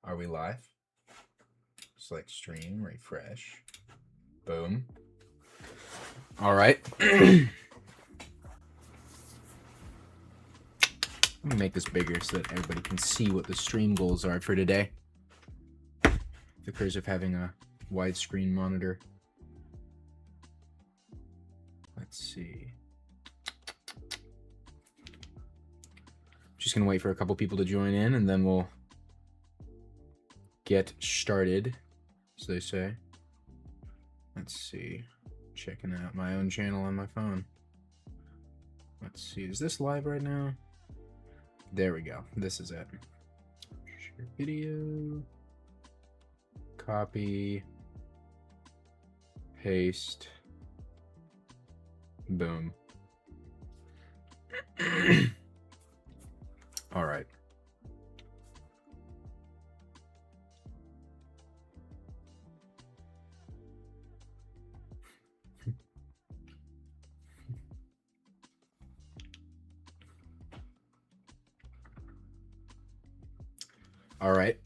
Are we live? Select stream, refresh. Boom. All right. Let me make this bigger so that everybody can see what the stream goals are for today. The curse of having a widescreen monitor. Let's see. Just gonna wait for a couple people to join in and then we'll get started, as they say. Let's see. Checking out my own channel on my phone. Let's see. Is this live right now? There we go. This is it. Share video. Copy. Paste. Boom. All right. All right.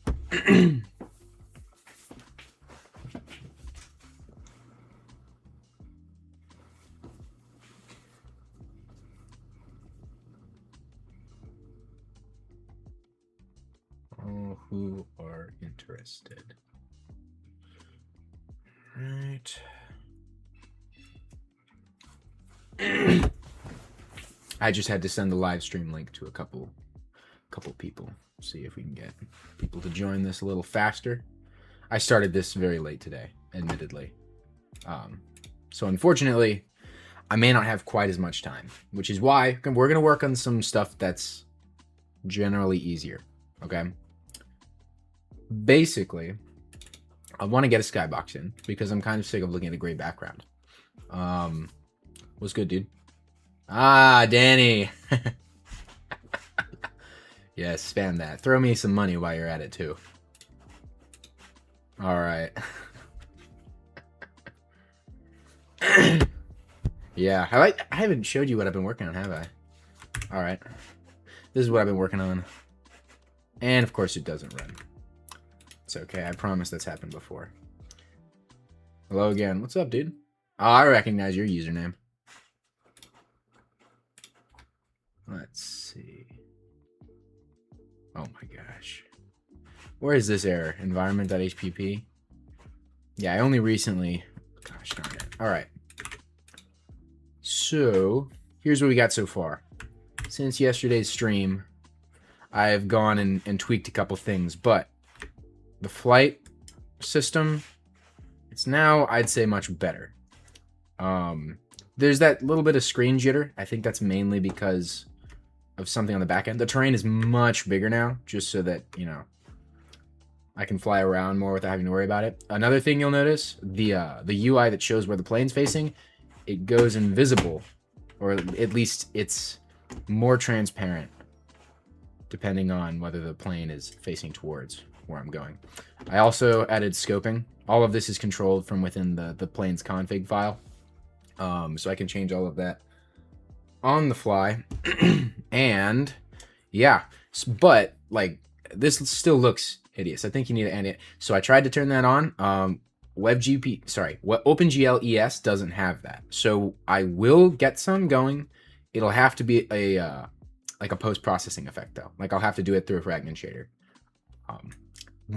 All who are interested. Right. I just had to send the live stream link to a couple people. See if we can get people to join this a little faster. I started this very late today, admittedly. So unfortunately, I may not have quite as much time, which is why we're going to work on some stuff that's generally easier, okay? Basically, I want to get a skybox in because I'm kind of sick of looking at a gray background. What's good, dude? Ah, Danny. Yes, spam that. Throw me some money while you're at it, too. All right. Yeah, I haven't showed you what I've been working on, have I? All right. This is what I've been working on. And, of course, it doesn't run. It's okay. I promise that's happened before. Hello again. What's up, dude? Oh, I recognize your username. Let's see. Oh my gosh. Where is this error? Environment.hpp? Yeah, I only recently... Gosh darn it. Alright. So, here's what we got so far. Since yesterday's stream, I've gone and tweaked a couple things, but the flight system, it's now, I'd say, much better. There's that little bit of screen jitter. I think that's mainly because of something on the back end. The terrain is much bigger now, just so that, you know, I can fly around more without having to worry about it. Another thing you'll notice, the UI that shows where the plane's facing, it goes invisible, or at least it's more transparent, depending on whether the plane is facing towards where I'm going. I also added scoping. All of this is controlled from within the plane's config file, so I can change all of that on the fly. And yeah, but like this still looks hideous. I think you need to end it. So I tried to turn that on. OpenGL ES doesn't have that. So I will get some going. It'll have to be a like a post-processing effect though. Like I'll have to do it through a fragment shader.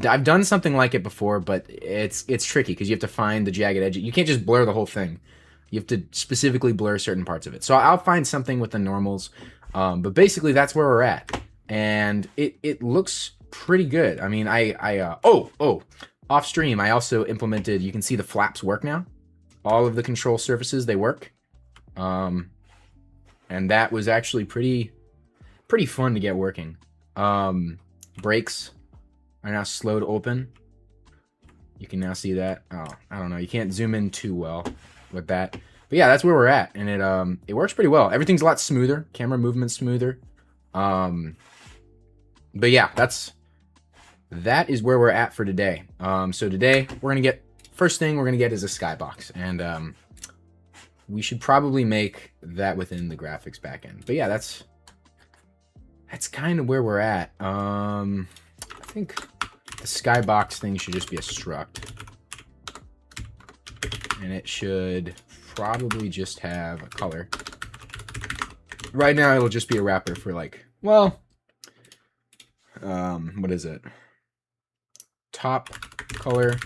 I've done something like it before, but it's tricky because you have to find the jagged edge. You can't just blur the whole thing. You have to specifically blur certain parts of it. So I'll find something with the normals. But basically that's where we're at. And it looks pretty good. I mean, off stream, I also implemented, you can see the flaps work now. All of the control surfaces, they work. And that was actually pretty fun to get working. Brakes are now slowed open. You can now see that. Oh, I don't know. You can't zoom in too well with that. But yeah, that's where we're at. And it works pretty well. Everything's a lot smoother. Camera movement's smoother. But yeah, that is where we're at for today. So today first thing we're gonna get is a skybox, and we should probably make that within the graphics backend. But yeah, that's kind of where we're at. I think the skybox thing should just be a struct. And it should probably just have a color. Right now, it'll just be a wrapper for like, well, what is it? Top color,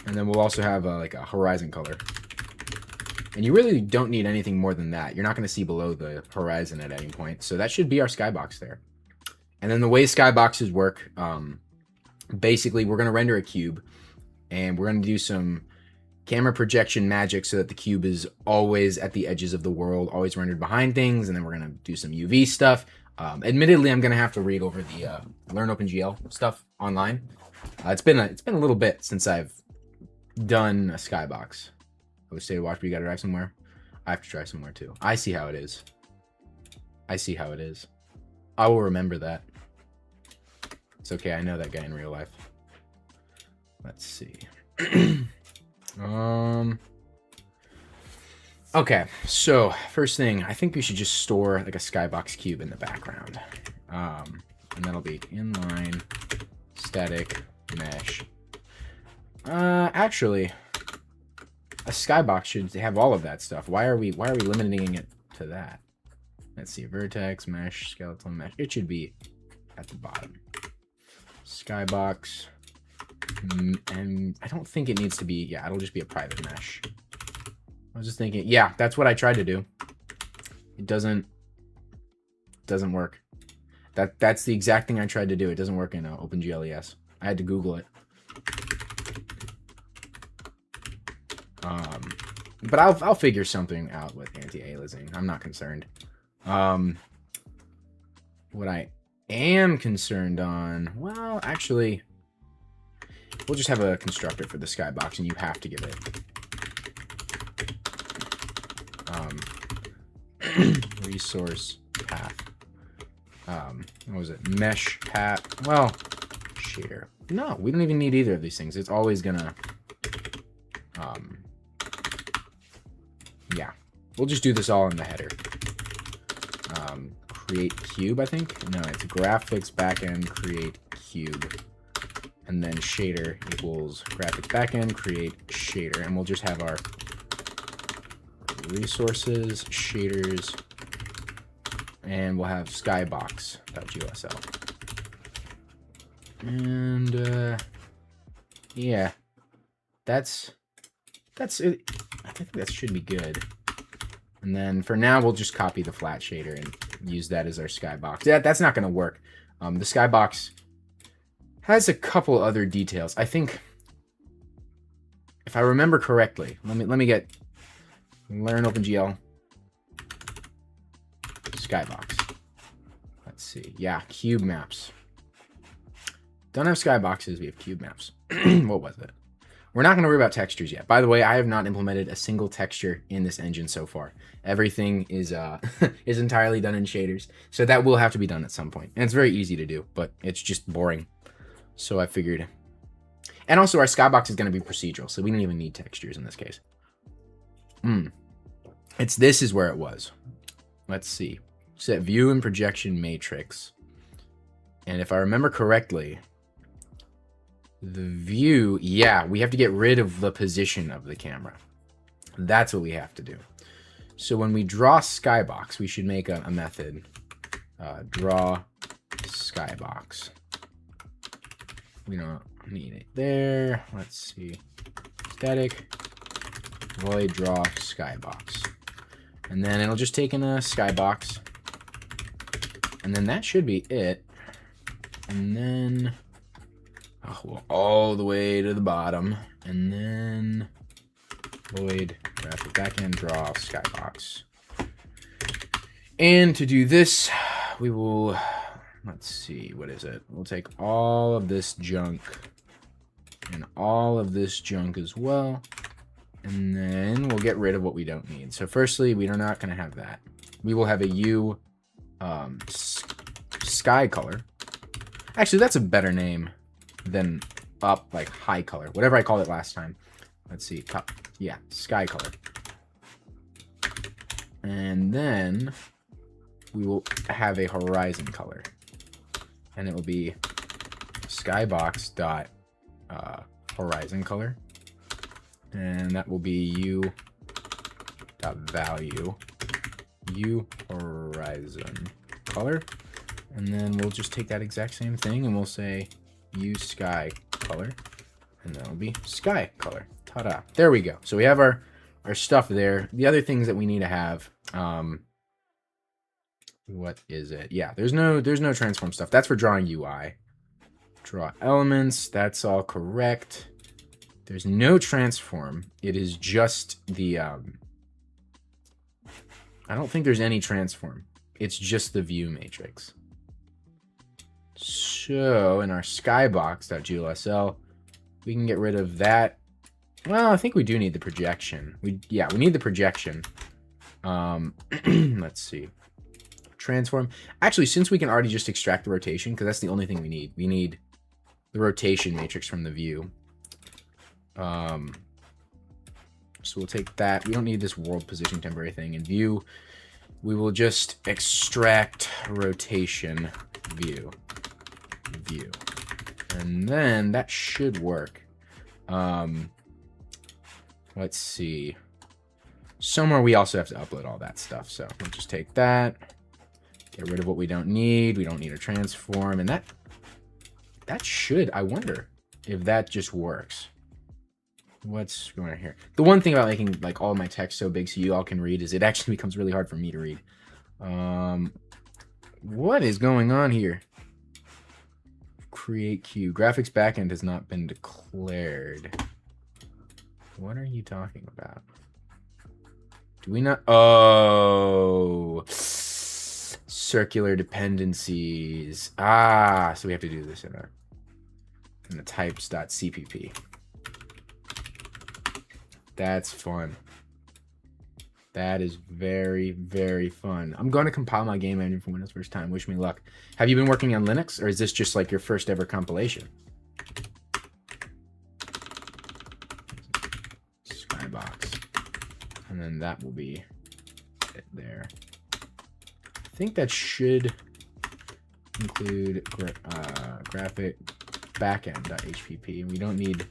and then we'll also have like a horizon color. And you really don't need anything more than that. You're not going to see below the horizon at any point. So that should be our skybox there. And then the way skyboxes work, basically we're going to render a cube, and we're going to do some camera projection magic so that the cube is always at the edges of the world, always rendered behind things, and then we're going to do some UV stuff. Admittedly, I'm going to have to read over the Learn OpenGL stuff online. It's been a little bit since I've done a skybox. I would say to watch, but you got to drive somewhere. I have to drive somewhere too. I see how it is. I see how it is. I will remember that. It's okay. I know that guy in real life. Let's see. Okay, so first thing, I think we should just store like a skybox cube in the background. And that'll be inline static mesh. Actually, a skybox should have all of that stuff. Why are we limiting it to that? Let's see, vertex mesh, skeletal mesh. It should be at the bottom. Skybox. And I don't think it needs to be, yeah, it'll just be a private mesh. I was just thinking, yeah, that's what I tried to do. It doesn't work. That's the exact thing I tried to do. It doesn't work in OpenGLES. I had to Google it. But I'll figure something out with anti-aliasing. I'm not concerned. What I am concerned on, well, actually, we'll just have a constructor for the skybox, and you have to give it resource path. What was it? Mesh path. Well, shader. No, we don't even need either of these things. It's always gonna. Yeah, we'll just do this all in the header. Create cube, I think. No, it's graphics backend create cube. And then shader equals graphics backend, create shader. And we'll just have our resources, shaders, and we'll have skybox.gsl. And, yeah, that's it. I think that should be good. And then for now, we'll just copy the flat shader and use that as our skybox. That's not going to work. The skybox has a couple other details. I think, if I remember correctly, let me get Learn OpenGL skybox. Let's see. Yeah, cube maps. Don't have skyboxes. We have cube maps. What was it? We're not going to worry about textures yet. By the way, I have not implemented a single texture in this engine so far. Everything is is entirely done in shaders, so that will have to be done at some point. And it's very easy to do, but it's just boring. So I figured. And also, our skybox is going to be procedural, so we don't even need textures in this case. This is where it was. Let's see. Set view and projection matrix. And if I remember correctly, the view, yeah, we have to get rid of the position of the camera. That's what we have to do. So when we draw skybox, we should make a method. Draw skybox. We don't need it there. Let's see. Static void draw skybox. And then it'll just take in a skybox. And then that should be it. And then well, all the way to the bottom. And then void graphic backend draw skybox. And to do this, we will, let's see, what is it? We'll take all of this junk and all of this junk as well. And then we'll get rid of what we don't need. So firstly, we are not going to have that. We will have a U sky color. Actually, that's a better name than up, like high color. Whatever I called it last time. Let's see. Yeah, sky color. And then we will have a horizon color. And it will be skybox dot horizon color, and that will be u dot value u horizon color, and then we'll just take that exact same thing and we'll say u sky color, and that'll be sky color. Ta-da! There we go. So we have our stuff there. The other things that we need to have, what is it? Yeah, there's no transform stuff. That's for drawing UI. Draw elements. That's all correct. There's no transform. It is just the I don't think there's any transform. It's just the view matrix. So in our skybox.glsl, we can get rid of that. Well, I think we do need the projection. We need the projection. Let's see. Transform. Actually, since we can already just extract the rotation, because that's the only thing we need. We need the rotation matrix from the view. So we'll take that. We don't need this world position temporary thing. In view, we will just extract rotation view. And then that should work. Let's see. Somewhere we also have to upload all that stuff. So we'll just take that. Get rid of what we don't need. We don't need a transform. And that should, I wonder if that just works. What's going on here? The one thing about making like all my text so big so you all can read is it actually becomes really hard for me to read. What is going on here? Create queue. Graphics backend has not been declared. What are you talking about? Do we not? Oh, circular dependencies. Ah, so we have to do this in the types.cpp. That's fun. That is very, very fun. I'm going to compile my game engine for Windows first time. Wish me luck. Have you been working on Linux, or is this just like your first ever compilation? Skybox. And then that will be it there. I think that should include graphic backend.hpp. And we don't need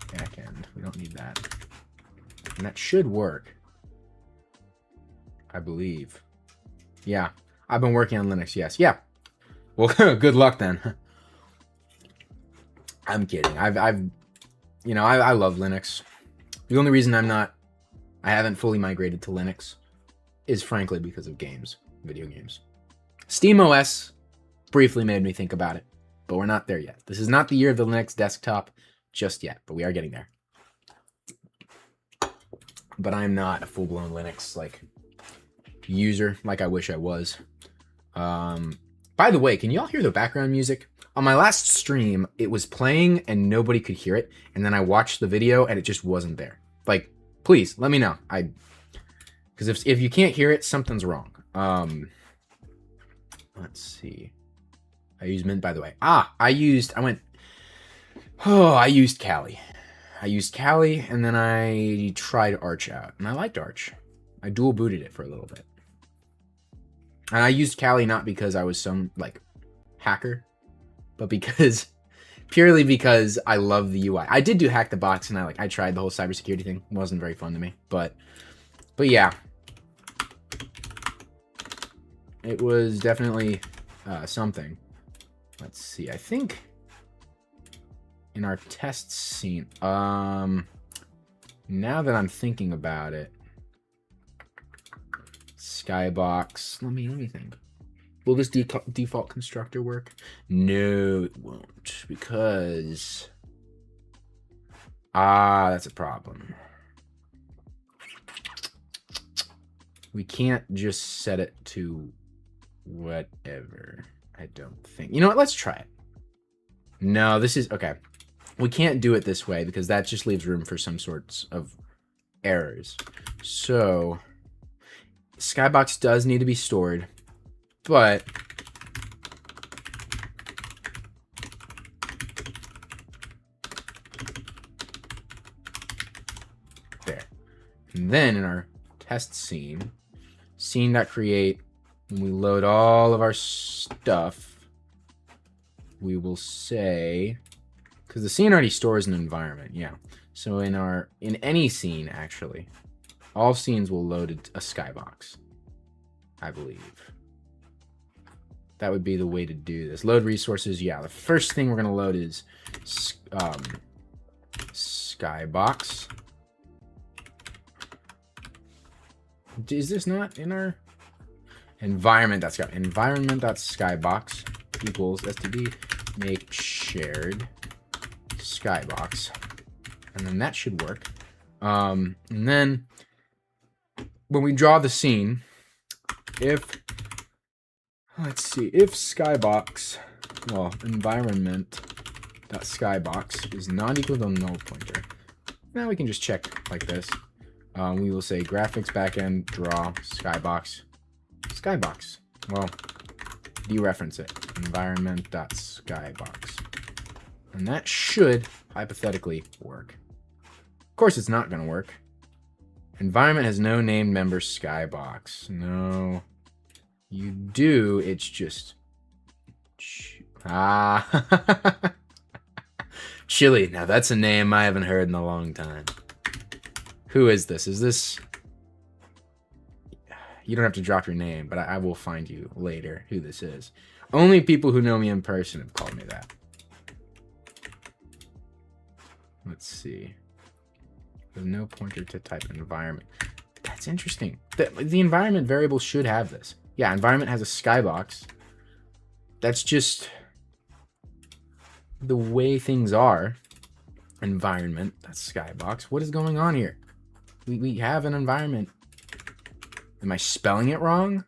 backend. We don't need that. And that should work, I believe. Yeah, I've been working on Linux. Yes, yeah. Well, good luck then. I'm kidding. I love Linux. The only reason I haven't fully migrated to Linux is frankly because of games, video games. SteamOS briefly made me think about it, but we're not there yet. This is not the year of the Linux desktop just yet, but we are getting there. But I'm not a full-blown Linux user like I wish I was. By the way, can y'all hear the background music? On my last stream, it was playing and nobody could hear it, and then I watched the video and it just wasn't there. Like, please let me know. Because if you can't hear it, something's wrong. Let's see. I used Mint, by the way. I used Kali. I used Kali, and then I tried Arch out, and I liked Arch. I dual booted it for a little bit. And I used Kali not because I was some, hacker, but purely because I love the UI. I did do Hack the Box, and I tried the whole cybersecurity thing. It wasn't very fun to me, but yeah. It was definitely something. Let's see, I think in our test scene, now that I'm thinking about it, Skybox, let me think. Will this default constructor work? No, it won't, because that's a problem. We can't just set it to whatever. I don't think. You know what? Let's try it. No, this is okay. We can't do it this way because that just leaves room for some sorts of errors. So Skybox does need to be stored, but there. And then in our test scene.create, when we load all of our stuff, we will say, because the scene already stores an environment, yeah. So in any scene, actually, all scenes will load a skybox, I believe. That would be the way to do this. Load resources, yeah. The first thing we're going to load is skybox. Is this not in our environment.skybox equals std make shared skybox, and then that should work. And then when we draw the scene, if skybox, well, environment.skybox is not equal to null pointer, now we can just check like this. We will say graphics backend draw skybox. Well, dereference it. Environment.skybox. And that should hypothetically work. Of course, it's not going to work. Environment has no named member skybox. No. You do, it's just... Chili. Now that's a name I haven't heard in a long time. Who is this? Is this... You don't have to drop your name, but I will find you later who this is. Only people who know me in person have called me that. Let's see. There's no pointer to type environment. That's interesting. The environment variable should have this. Yeah, environment has a skybox. That's just the way things are. Environment, that's skybox. What is going on here? We have an environment. Am I spelling it wrong?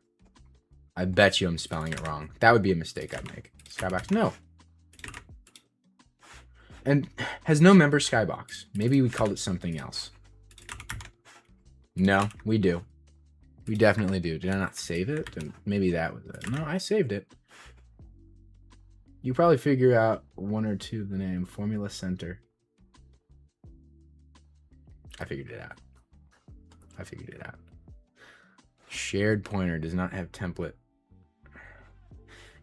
I bet you I'm spelling it wrong. That would be a mistake I'd make. Skybox, no. And has no member skybox. Maybe we called it something else. No, we do. We definitely do. Did I not save it? And maybe that was it. No, I saved it. You probably figure out one or two of the name. Formula Center. I figured it out. Shared pointer does not have template.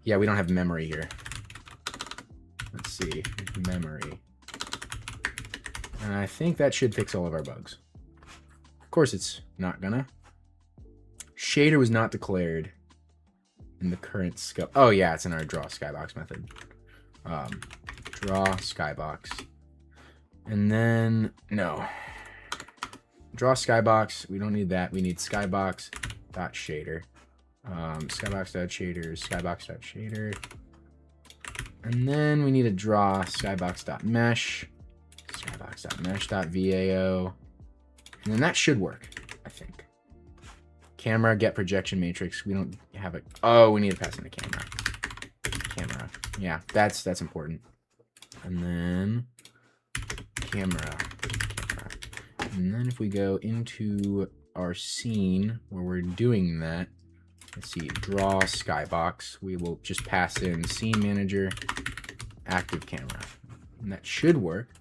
Yeah, we don't have memory here. Let's see. Memory. And I think that should fix all of our bugs. Of course it's not gonna. Shader was not declared in the current scope. Oh yeah, it's in our draw skybox method. Draw skybox. And then, no. Draw skybox, we don't need that. We need skybox.shader. Skybox.shader, skybox.shader. And then we need to draw skybox.mesh, skybox.mesh.vao. And then that should work, I think. Camera, get projection matrix. We don't have it. Oh, we need to pass in a camera. Camera. Yeah, that's important. And then camera. And then if we go into our scene where we're doing that, let's see, draw skybox, we will just pass in scene manager, active camera. And that should work.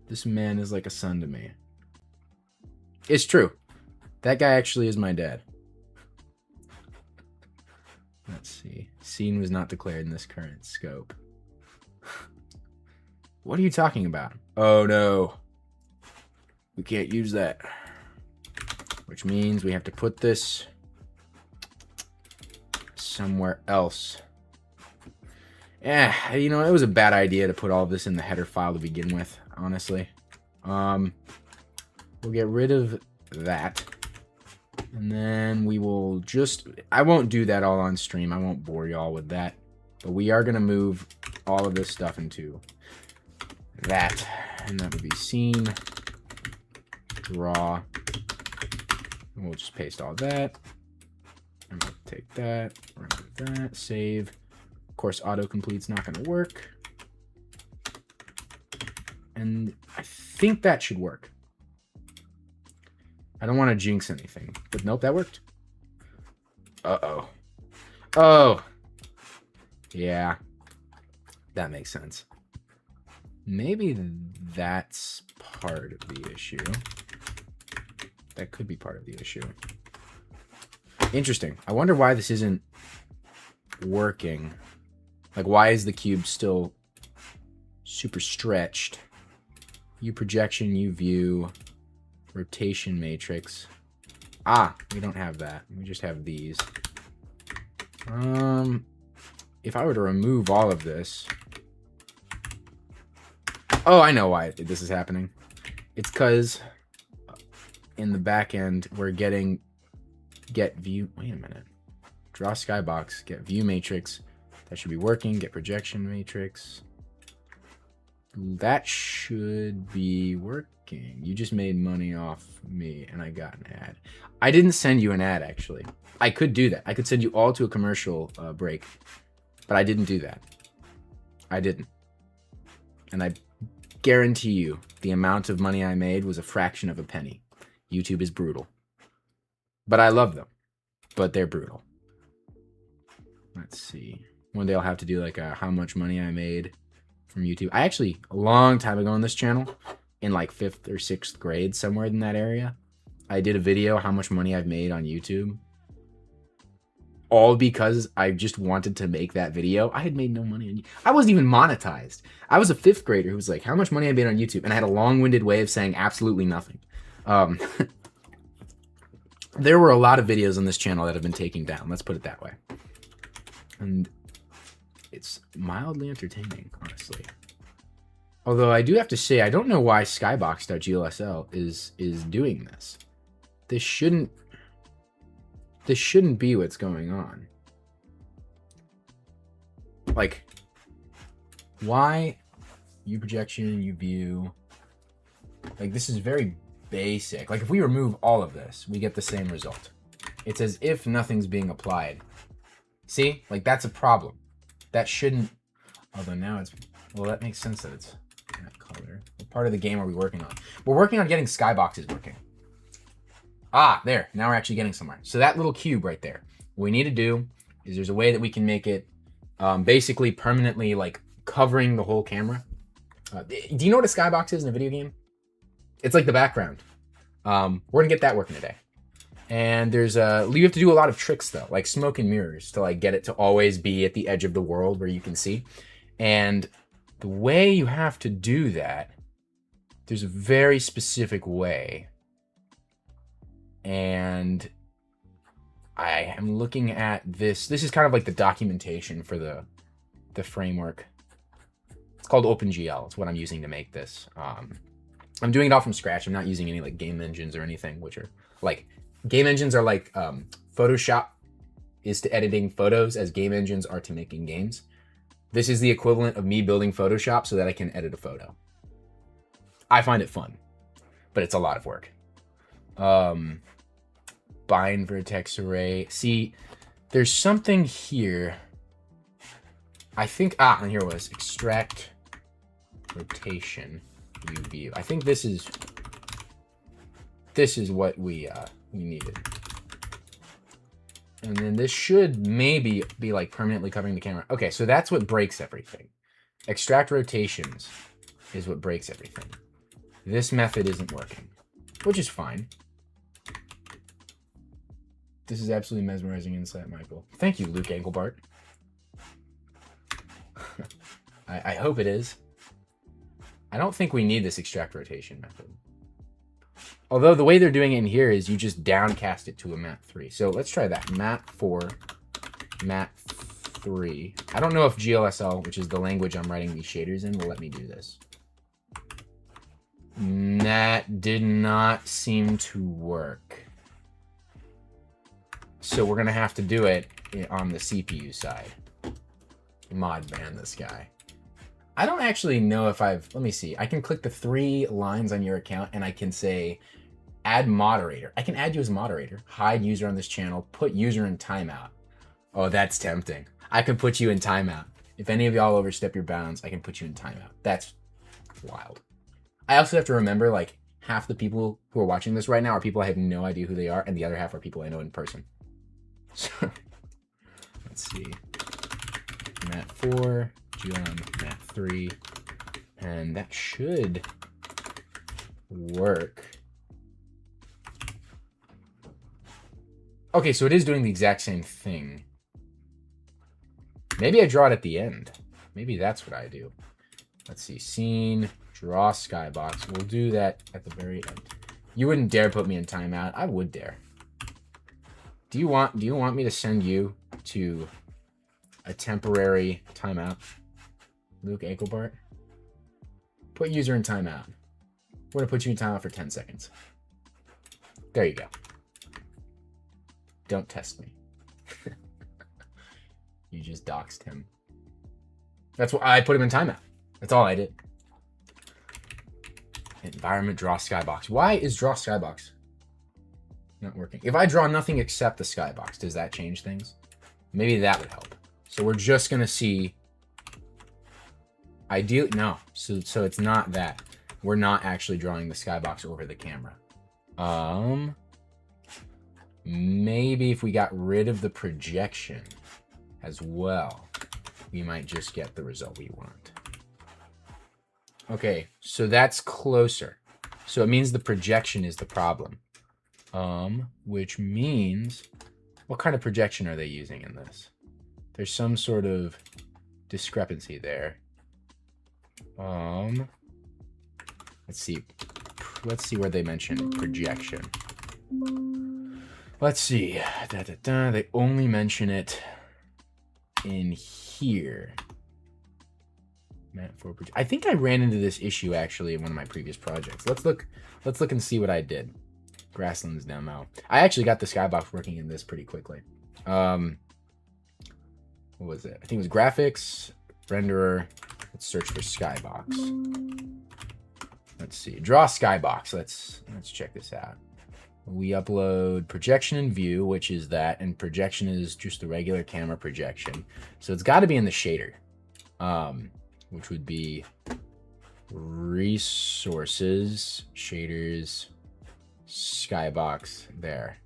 This man is like a son to me. It's true. That guy actually is my dad. Let's see. Scene was not declared in this current scope. What are you talking about? Oh no. We can't use that. Which means we have to put this somewhere else. Yeah, you know, it was a bad idea to put all of this in the header file to begin with, honestly. We'll get rid of that. And then we will just... I won't do that all on stream. I won't bore y'all with that. But we are going to move all of this stuff into that. And that would be scene, draw. And we'll just paste all that. I'm going to take that, remove that, save. Of course, autocomplete's not going to work. And I think that should work. I don't want to jinx anything, but nope, that worked. Uh-oh. Oh. Yeah. That makes sense. Maybe that's part of the issue. That could be part of the issue. Interesting. I wonder why this isn't working. Like, why is the cube still super stretched? U projection, U view, rotation matrix. Ah, we don't have that. We just have these. If I were to remove all of this... Oh, I know why this is happening. It's because in the back end, we're getting get view... Wait a minute. Draw skybox, get view matrix. That should be working. Get projection matrix. That should be working. You just made money off me and I got an ad. I didn't send you an ad, actually. I could do that. I could send you all to a commercial break, but I didn't do that. I didn't. And I guarantee you the amount of money I made was a fraction of a penny. YouTube is brutal. But I love them. But they're brutal. Let's see. One day I'll have to do like a how much money I made from YouTube. I actually, a long time ago on this channel, in like 5th or 6th grade, somewhere in that area, I did a video how much money I've made on YouTube. All because I just wanted to make that video. I had made no money on YouTube. I wasn't even monetized. I was a 5th grader who was like, how much money I made on YouTube? And I had a long-winded way of saying absolutely nothing. There were a lot of videos on this channel that have been taken down. Let's put it that way. And it's mildly entertaining, honestly. Although I do have to say, I don't know why Skybox.glsl is doing this. This shouldn't be what's going on. Like, why U projection, U view? Like, this is very basic. Like, if we remove all of this, we get the same result. It's as if nothing's being applied. See? Like, that's a problem. That shouldn't... Although now it's... Well, that makes sense that it's that color. What part of the game are we working on? We're working on getting skyboxes working. Ah, there. Now we're actually getting somewhere. So that little cube right there. What we need to do is there's a way that we can make it basically permanently, like, covering the whole camera. Do you know what a skybox is in a video game? It's like the background. We're going to get that working today. And there's you have to do a lot of tricks though, like smoke and mirrors to like get it to always be at the edge of the world where you can see. And the way you have to do that, there's a very specific way. And I am looking at this. This is kind of like the documentation for the framework. It's called OpenGL. It's what I'm using to make this. I'm doing it all from scratch. I'm not using any like game engines or anything, which are like game engines are like Photoshop is to editing photos as game engines are to making games. This is the equivalent of me building Photoshop so that I can edit a photo. I find it fun, but it's a lot of work. Bind vertex array. See, there's something here. I think, and here it was, extract rotation view. I think this is what we needed. And then this should maybe be like permanently covering the camera. Okay, so that's what breaks everything. Extract rotations is what breaks everything. This method isn't working, which is fine. This is absolutely mesmerizing insight, Michael. Thank you, Luke Engelbart. I hope it is. I don't think we need this extract rotation method. Although the way they're doing it in here is you just downcast it to a map 3. So let's try that. Map 4, map 3. I don't know if GLSL, which is the language I'm writing these shaders in, will let me do this. That did not seem to work. So we're going to have to do it on the CPU side. Mod ban this guy. I don't actually know if I've... Let me see. I can click the 3 lines on your account and I can say add moderator. I can add you as moderator. Hide user on this channel. Put user in timeout. Oh, that's tempting. I can put you in timeout. If any of y'all overstep your bounds, I can put you in timeout. That's wild. I also have to remember, like, half the people who are watching this right now are people I have no idea who they are, and the other half are people I know in person. So, let's see. Mat 4, GLM, Mat 3, and that should work. Okay, so it is doing the exact same thing. Maybe I draw it at the end. Maybe that's what I do. Let's see. Scene, draw skybox. We'll do that at the very end. You wouldn't dare put me in timeout. I would dare. Do you want me to send you to a temporary timeout? Luke Anklebart? Put user in timeout. We're going to put you in timeout for 10 seconds. There you go. Don't test me. You just doxed him. That's why I put him in timeout. That's all I did. Environment, draw skybox. Why is draw skybox not working? If I draw nothing except the skybox, does that change things? Maybe that would help. So we're just going to see... Ideally, no. So it's not that. We're not actually drawing the skybox over the camera. Maybe if we got rid of the projection as well, we might just get the result we want. Okay, so that's closer. So it means the projection is the problem. Which means, what kind of projection are they using in this? There's some sort of discrepancy there. Let's see where they mention projection. Let's see. They only mention it in here. I think I ran into this issue actually in one of my previous projects. Let's look and see what I did. Grasslands demo. I actually got the skybox working in this pretty quickly. What was it? I think it was graphics, renderer. Let's search for skybox. Let's see. Draw skybox. Let's check this out. We upload projection and view, which is that, and projection is just the regular camera projection. So it's got to be in the shader, which would be resources, shaders, skybox there.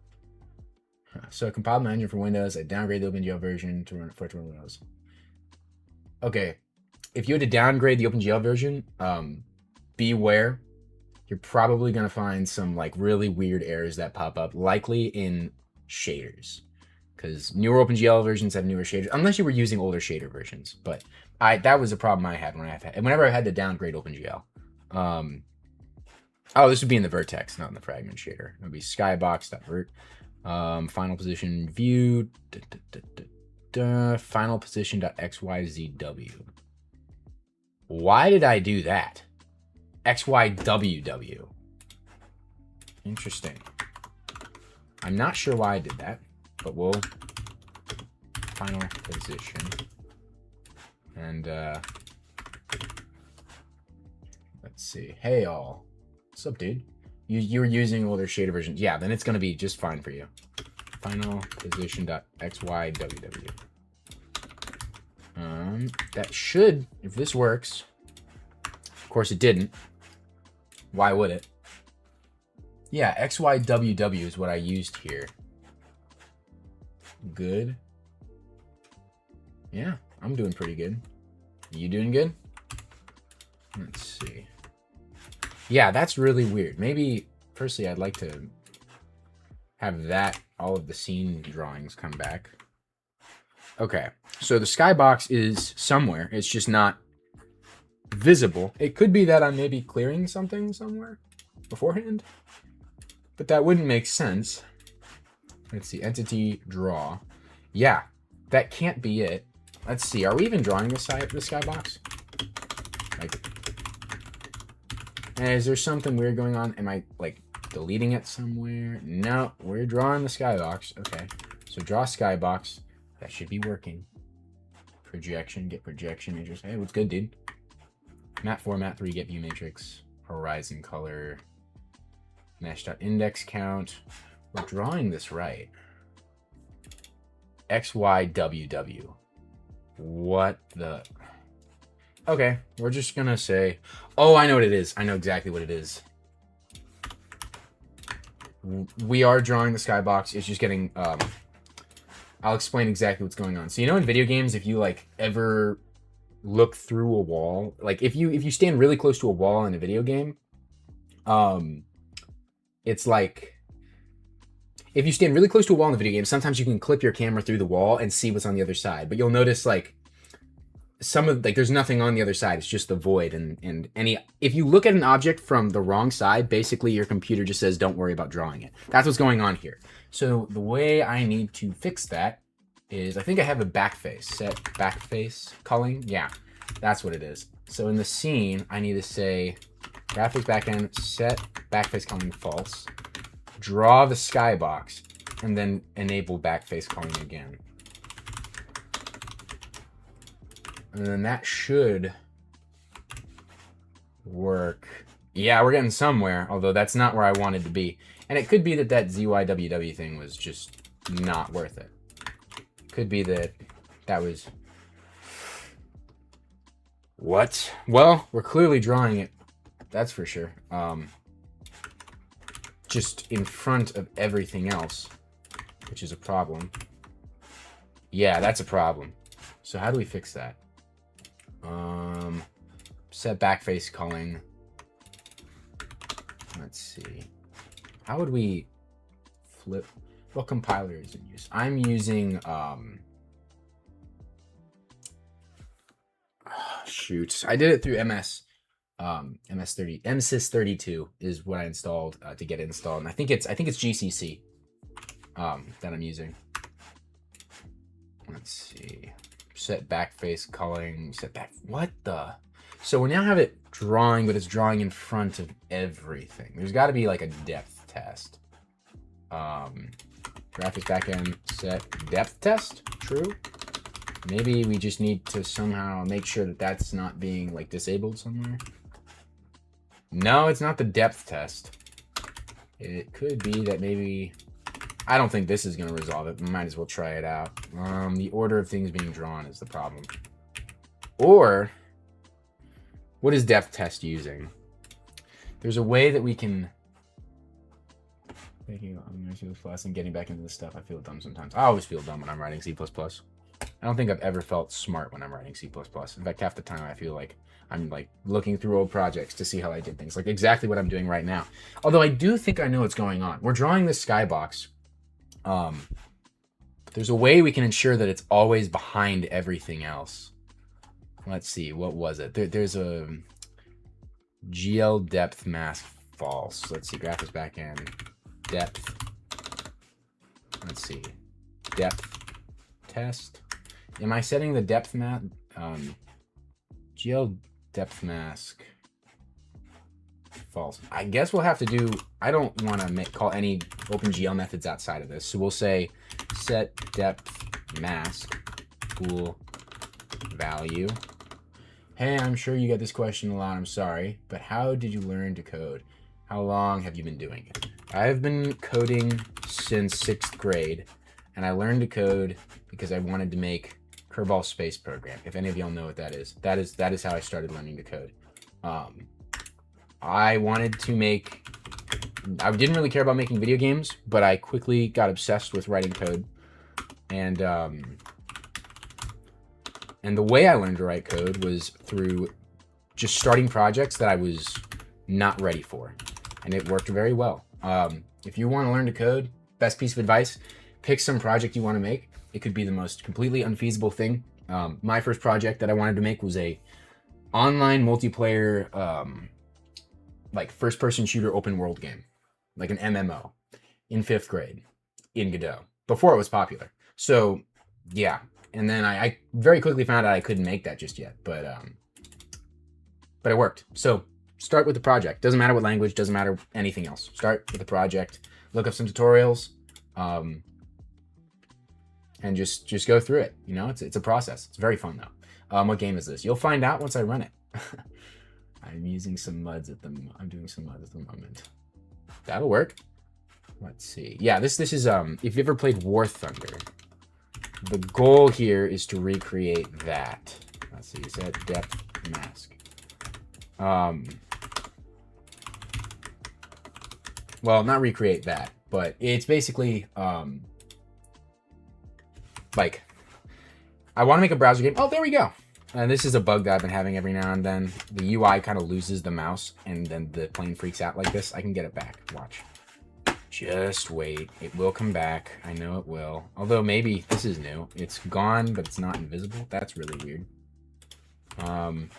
So compile my engine for Windows. I downgrade the OpenGL version to run for Windows. Okay, if you had to downgrade the OpenGL version, beware. You're probably going to find some like really weird errors that pop up, likely in shaders, because newer OpenGL versions have newer shaders, unless you were using older shader versions. But that was a problem I had whenever I had to downgrade OpenGL. Oh, this would be in the vertex, not in the fragment shader. It would be skybox.vert. Final position view. Final position.xyzw. Why did I do that? XYWW. Interesting. I'm not sure why I did that, but we'll final position. And let's see. Hey all. What's up, dude? You were using older shader versions. Yeah, then it's gonna be just fine for you. Final position.xyww. That should, if this works. Of course it didn't. Why would it? Yeah, XYWW is what I used here. Good. Yeah, I'm doing pretty good. You doing good? Let's see. Yeah, that's really weird. Maybe, firstly, I'd like to have all of the scene drawings come back. Okay, so the skybox is somewhere. It's just not visible. It could be that I'm maybe clearing something somewhere beforehand, but that wouldn't make sense. Let's see, entity draw. Yeah, that can't be it. Let's see, are we even drawing the skybox? Like, is there something weird going on? Am I like deleting it somewhere? No, we're drawing the skybox. Okay, so draw skybox. That should be working. Projection, get projection matrix. Hey, what's good, dude? Mat 4, Mat 3, get view matrix. Horizon color. Mesh.index count. We're drawing this right. XYWW. What the... Okay, we're just gonna say... Oh, I know what it is. I know exactly what it is. We are drawing the skybox. It's just getting... I'll explain exactly what's going on. So, you know, in video games, if you, like, ever look through a wall... Like, if you stand really close to a wall in a video game... It's like... If you stand really close to a wall in the video game, sometimes you can clip your camera through the wall and see what's on the other side. But you'll notice, like, some of like there's nothing on the other side. It's just the void, and any if you look at an object from the wrong side, basically your computer just says don't worry about drawing it. That's what's going on here. So the way I need to fix that is I think I have a backface. Set backface culling. Yeah, that's what it is. So in the scene, I need to say graphics backend set backface culling false. Draw the skybox, and then enable backface culling again. And then that should work. Yeah, we're getting somewhere, although that's not where I wanted to be. And it could be that that ZYWW thing was just not worth it. Could be that that was... What? Well, we're clearly drawing it. That's for sure. Just in front of everything else, which is a problem. Yeah, that's a problem. So how do we fix that? Set backface culling. Let's see. How would we flip? What compiler is in use? I'm using shoot. I did it through MSys32 is what I installed to get it installed. And I think it's GCC that I'm using. Let's see. Set backface culling. Set back. What the? So we now have it drawing, but it's drawing in front of everything. There's got to be like a depth test. Graphics backend set depth test. True. Maybe we just need to somehow make sure that that's not being like disabled somewhere. No, it's not the depth test. It could be that maybe... I don't think this is going to resolve it. We might as well try it out. The order of things being drawn is the problem. Or, what is depth test using? There's a way that we can... Making C++ and getting back into this stuff. I feel dumb sometimes. I always feel dumb when I'm writing C++. I don't think I've ever felt smart when I'm writing C++. In fact, half the time I feel like I'm like looking through old projects to see how I did things. Like exactly what I'm doing right now. Although I do think I know what's going on. We're drawing this skybox. There's a way we can ensure that it's always behind everything else. Let's see, what was it? There's a GL depth mask false. Let's see, graphics backend depth. Let's see, depth test. Am I setting the depth map? GL depth mask false. I guess we'll have to do, I don't want to call any OpenGL methods outside of this. So we'll say set depth mask bool value. Hey, I'm sure you get this question a lot. I'm sorry, but how did you learn to code? How long have you been doing it? I've been coding since 6th grade, and I learned to code because I wanted to make Kerbal Space Program. If any of y'all know what that is how I started learning to code. I wanted to make... I didn't really care about making video games, but I quickly got obsessed with writing code. And the way I learned to write code was through just starting projects that I was not ready for. And it worked very well. If you want to learn to code, best piece of advice, pick some project you want to make. It could be the most completely unfeasible thing. My first project that I wanted to make was a online multiplayer, like first-person shooter open world game, like an MMO, in 5th grade in Godot before it was popular. So yeah, and then I very quickly found out I couldn't make that just yet, but it worked. So start with the project. Doesn't matter what language, doesn't matter anything else. Start with the project. Look up some tutorials. And just go through it. You know, it's a process. It's very fun though. What game is this? You'll find out once I run it. I'm using some MUDs at the. I'm doing some MUDs at the moment. That'll work. Let's see. Yeah, this is if you ever played War Thunder, the goal here is to recreate that. Let's see. Set depth mask. Well, not recreate that, but it's basically like, I want to make a browser game. Oh, there we go. And this is a bug that I've been having every now and then. The UI kind of loses the mouse, and then the plane freaks out like this. I can get it back. Watch. Just wait. It will come back. I know it will. Although maybe this is new. It's gone, but it's not invisible. That's really weird. Look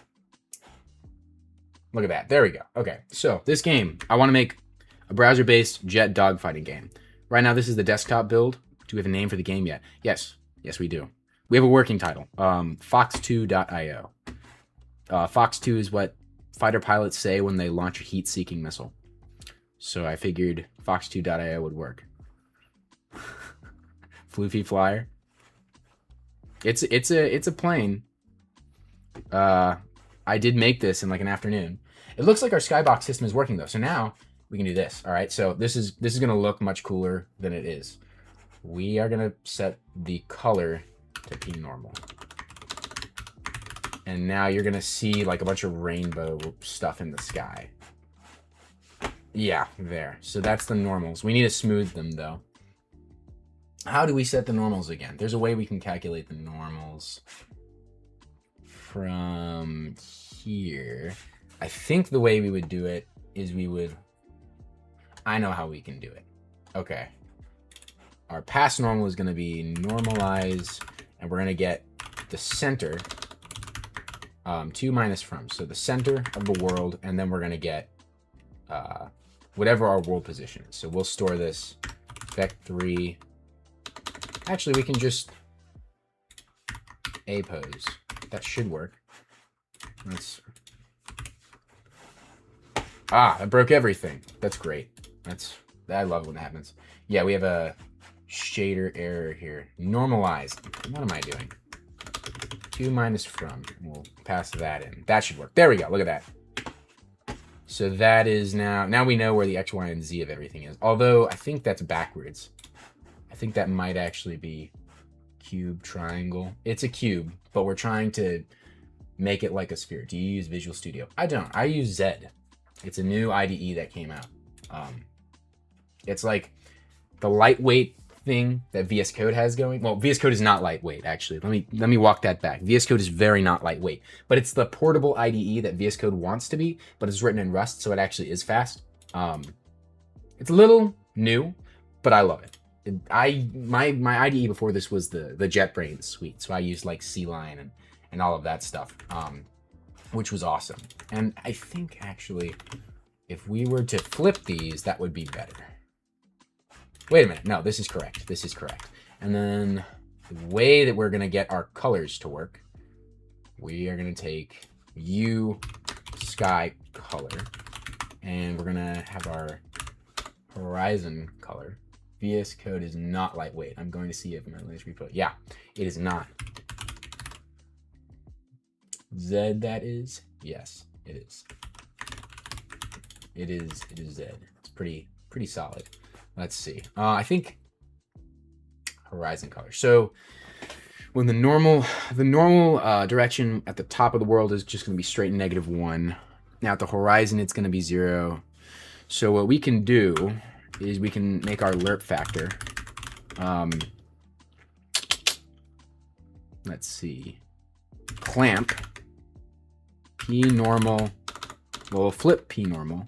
at that. There we go. Okay, so this game, I want to make a browser-based jet dogfighting game. Right now, this is the desktop build. Do we have a name for the game yet? Yes. Yes, we do. We have a working title. Fox2.io. Fox 2 is what fighter pilots say when they launch a heat-seeking missile. So I figured Fox2.io would work. Floofy Flyer. It's a plane. I did make this in like an afternoon. It looks like our skybox system is working though. So now we can do this. All right. So this is gonna look much cooler than it is. We are gonna set the color to P normal. And now you're gonna see like a bunch of rainbow stuff in the sky. Yeah, there. So that's the normals. We need to smooth them though. How do we set the normals again? There's a way we can calculate the normals from here. I think the way we would do it is I know how we can do it. Okay. Our past normal is going to be normalize, and we're going to get the center to minus from. So the center of the world, and then we're going to get whatever our world position is. So we'll store this vec3. Actually, we can just apose. That should work. That broke everything. That's great. I love when that happens. Yeah, we have a shader error here. Normalized. What am I doing? To minus from. We'll pass that in. That should work. There we go. Look at that. So that is now we know where the X, Y, and Z of everything is. Although I think that's backwards. I think that might actually be cube, triangle. It's a cube, but we're trying to make it like a sphere. Do you use Visual Studio? I don't. I use Zed. It's a new IDE that came out. It's like the lightweight thing that VS Code has going. Well, VS Code is not lightweight, actually. Let me walk that back. VS Code is very not lightweight, but it's the portable IDE that VS Code wants to be, but it's written in Rust, so it actually is fast. It's a little new, but I love it. My IDE before this was the JetBrains suite, so I used like C-Line and all of that stuff, which was awesome. And I think actually, if we were to flip these, that would be better. Wait a minute. No, this is correct. This is correct. And then the way that we're going to get our colors to work, we are going to take U sky color, and we're going to have our horizon color. VS Code is not lightweight. I'm going to see if my latest repo. Yeah, it is not. Z, that is? Yes, it is. It is Z. It's pretty solid. Let's see. I think horizon color. So when the normal direction at the top of the world is just going to be straight -1. Now at the horizon, it's going to be 0. So what we can do is we can make our lerp factor. Let's see. Clamp P normal. Well, we'll flip P normal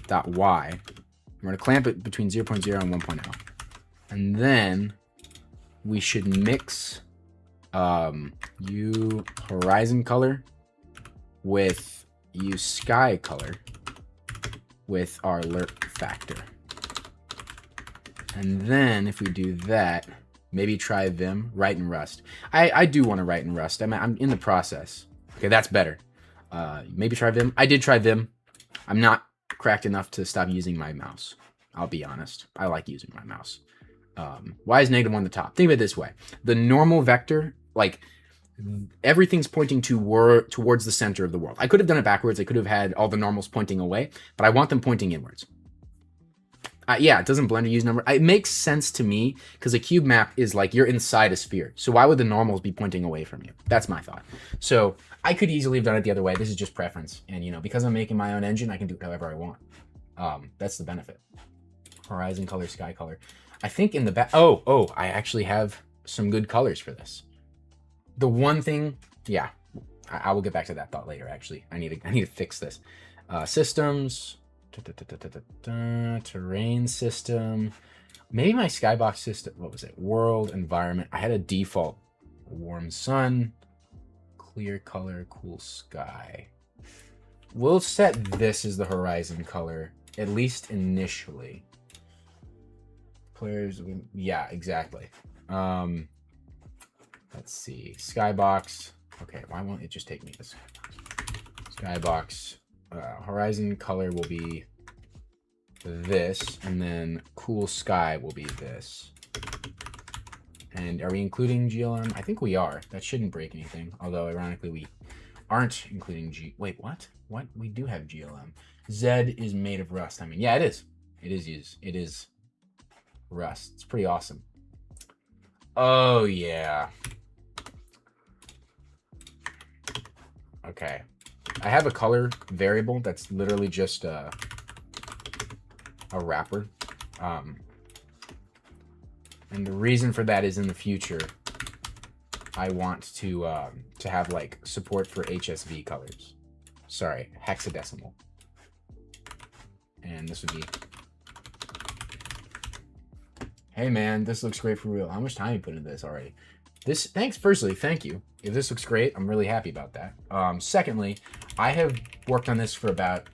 dot Y. We're going to clamp it between 0.0 and 1.0. And then we should mix U horizon color with U sky color with our lerp factor. And then if we do that, maybe try Vim, write in Rust. I do want to write in Rust. I'm in the process. Okay, that's better. Maybe try Vim. I did try Vim. I'm not cracked enough to stop using my mouse. I'll be honest. I like using my mouse. Why is -1 on the top? Think of it this way. The normal vector, like everything's pointing towards the center of the world. I could have done it backwards. I could have had all the normals pointing away, but I want them pointing inwards. Yeah, it doesn't Blender use number. It makes sense to me because a cube map is like you're inside a sphere. So why would the normals be pointing away from you? That's my thought. So I could easily have done it the other way. This is just preference. And, because I'm making my own engine, I can do it however I want. That's the benefit. Horizon color, sky color. I think in the back... Oh, I actually have some good colors for this. The one thing... Yeah, I will get back to that thought later, actually. I need to fix this. Systems... Terrain system. Maybe my skybox system. What was it? World environment. I had a default warm sun. clear color, cool sky. We'll set this as the horizon color, at least initially. Players, yeah, exactly. Let's see, skybox. Okay, why won't it just take me to skybox? Horizon color will be this, and then cool sky will be this. And are we including GLM? I think we are. That shouldn't break anything. Although, ironically, we aren't including Wait, what? What? We do have GLM. Z is made of rust. I mean, yeah, it is. It is used. It is rust. It's pretty awesome. Oh, yeah. Okay. I have a color variable that's literally just a wrapper. And the reason for that is in the future, I want to have like support for HSV colors. Sorry, hexadecimal. And this would be, hey man, this looks great for real. How much time you put into this already? Firstly, thank you. If this looks great, I'm really happy about that. Secondly, I have worked on this for about,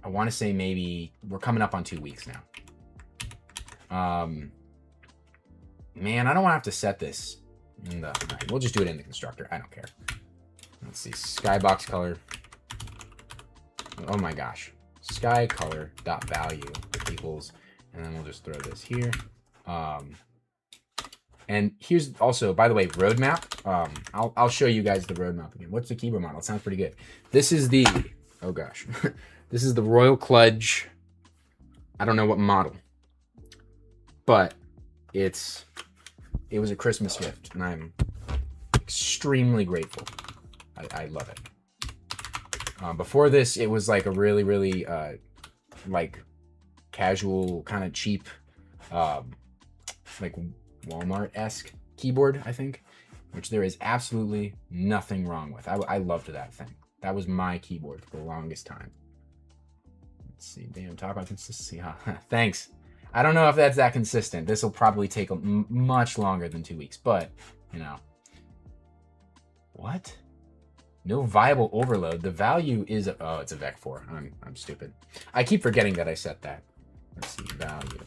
I want to say maybe, we're coming up on 2 weeks now. Man, I don't want to have to set this in the, right, we'll just do it in the constructor. I don't care. Let's see, skybox color. Oh my gosh. Sky color dot value equals, and then we'll just throw this here. And here's also, by the way, roadmap. I'll show you guys the roadmap again. What's the keyboard model? It sounds pretty good. This is the, oh gosh. This is the Royal Kludge. I don't know what model, but it was a Christmas gift, and I'm extremely grateful. I love it. Before this, it was like a really, really like casual, kind of cheap, like Walmart-esque keyboard, I think, which there is absolutely nothing wrong with. I loved that thing. That was my keyboard for the longest time. Let's see. Damn, talk about consistency, huh? Thanks. I don't know if that's that consistent. This will probably take much longer than 2 weeks, but, you know. What? No viable overload. The value is, oh, it's a VEC4. I'm stupid. I keep forgetting that I set that. Let's see, value.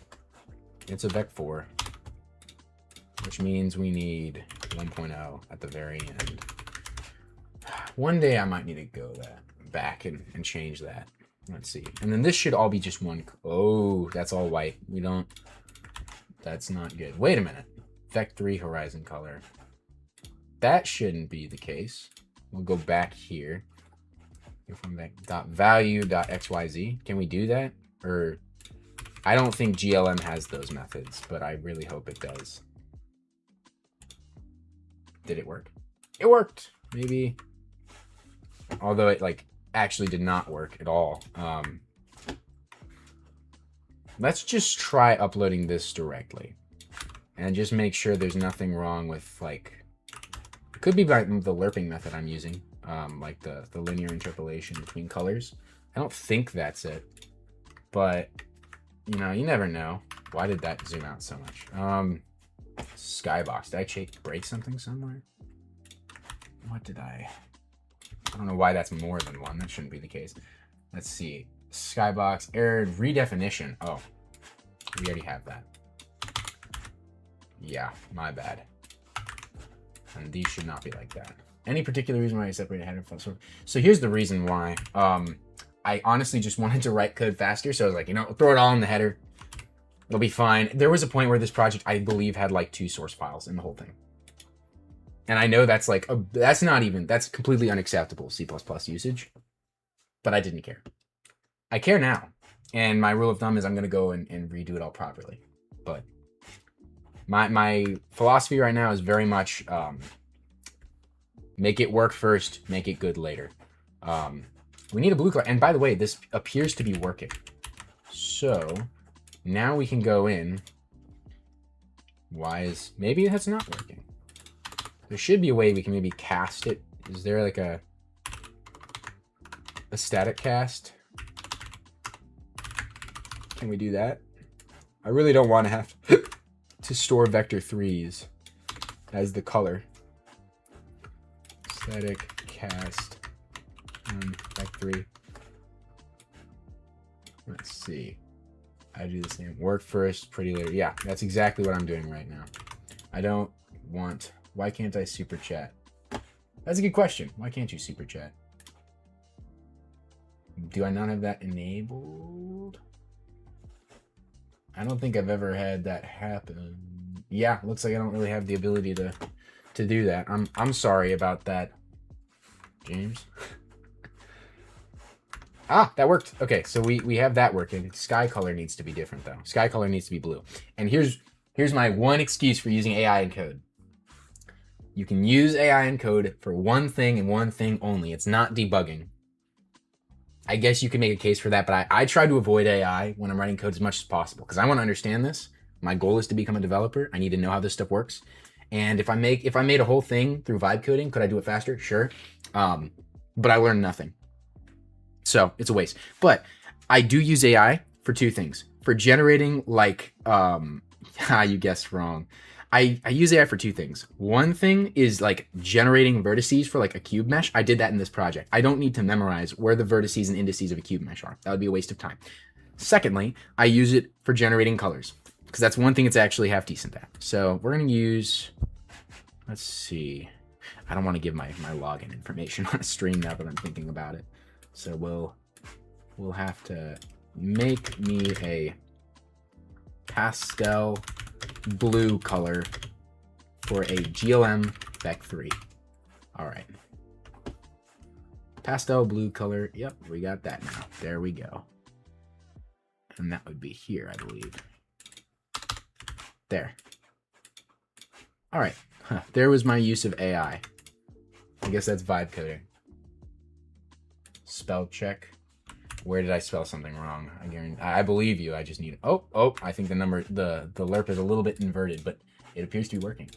It's a VEC4, which means we need 1.0 at the very end. One day I might need to go back and change that. Let's see. And then this should all be just one. Oh, that's all white. We don't, that's not good. Wait a minute. VEC3 horizon color. That shouldn't be the case. We'll go back here. From dot value dot xyz. Can we do that? Or I don't think GLM has those methods, but I really hope it does. Did it work? It worked. Maybe. Although it like actually did not work at all. Let's just try uploading this directly and just make sure there's nothing wrong with like, it could be by the lerping method I'm using, like the linear interpolation between colors. I don't think that's it, but you know, you never know. Why did that zoom out so much? Skybox, did I break something somewhere? What did I don't know why that's more than one. That shouldn't be the case. Let's see. Skybox error redefinition. Oh, we already have that. Yeah, my bad. And these should not be like that. Any particular reason why I separated header and file? So here's the reason why. I honestly just wanted to write code faster, so I was like, you know, throw it all in the header. It'll be fine. There was a point where this project, I believe, had like 2 source files in the whole thing. And I know that's like, that's completely unacceptable C++ usage, but I didn't care. I care now. And my rule of thumb is I'm going to go and redo it all properly. But my philosophy right now is very much make it work first, make it good later. We need a blue color. And by the way, this appears to be working. So now we can go in. Maybe that's not working. There should be a way we can maybe cast it. Is there like a static cast? Can we do that? I really don't want to have to store vector 3s as the color. static cast vec3. Let's see. I do the same. Work first, pretty later. Yeah, that's exactly what I'm doing right now. I don't want... Why can't I super chat? That's a good question. Why can't you super chat? Do I not have that enabled? I don't think I've ever had that happen. Yeah, looks like I don't really have the ability to do that. I'm sorry about that, James. Ah, that worked. Okay, so we have that working. Sky color needs to be different though. Sky color needs to be blue. And here's my one excuse for using AI encode. You can use AI encode for one thing and one thing only. It's not debugging. I guess you can make a case for that, but I try to avoid AI when I'm writing code as much as possible because I want to understand this. My goal is to become a developer. I need to know how this stuff works. And if I made a whole thing through vibe coding, could I do it faster? Sure. But I learned nothing. So it's a waste. But I do use AI for two things. For generating like, you guessed wrong. I use AI for two things. One thing is like generating vertices for like a cube mesh. I did that in this project. I don't need to memorize where the vertices and indices of a cube mesh are. That would be a waste of time. Secondly, I use it for generating colors because that's one thing it's actually half decent at. So we're going to use, let's see. I don't want to give my login information on a stream now that I'm thinking about it. So we'll have to make me a pastel blue color for a GLM vec3. All right. Pastel blue color. Yep, we got that now. There we go. And that would be here, I believe. There. All right. Huh. There was my use of AI. I guess that's vibe coding. Spell check. Where did I spell something wrong? I believe you. I just need... Oh, I think the lerp is a little bit inverted, but it appears to be working.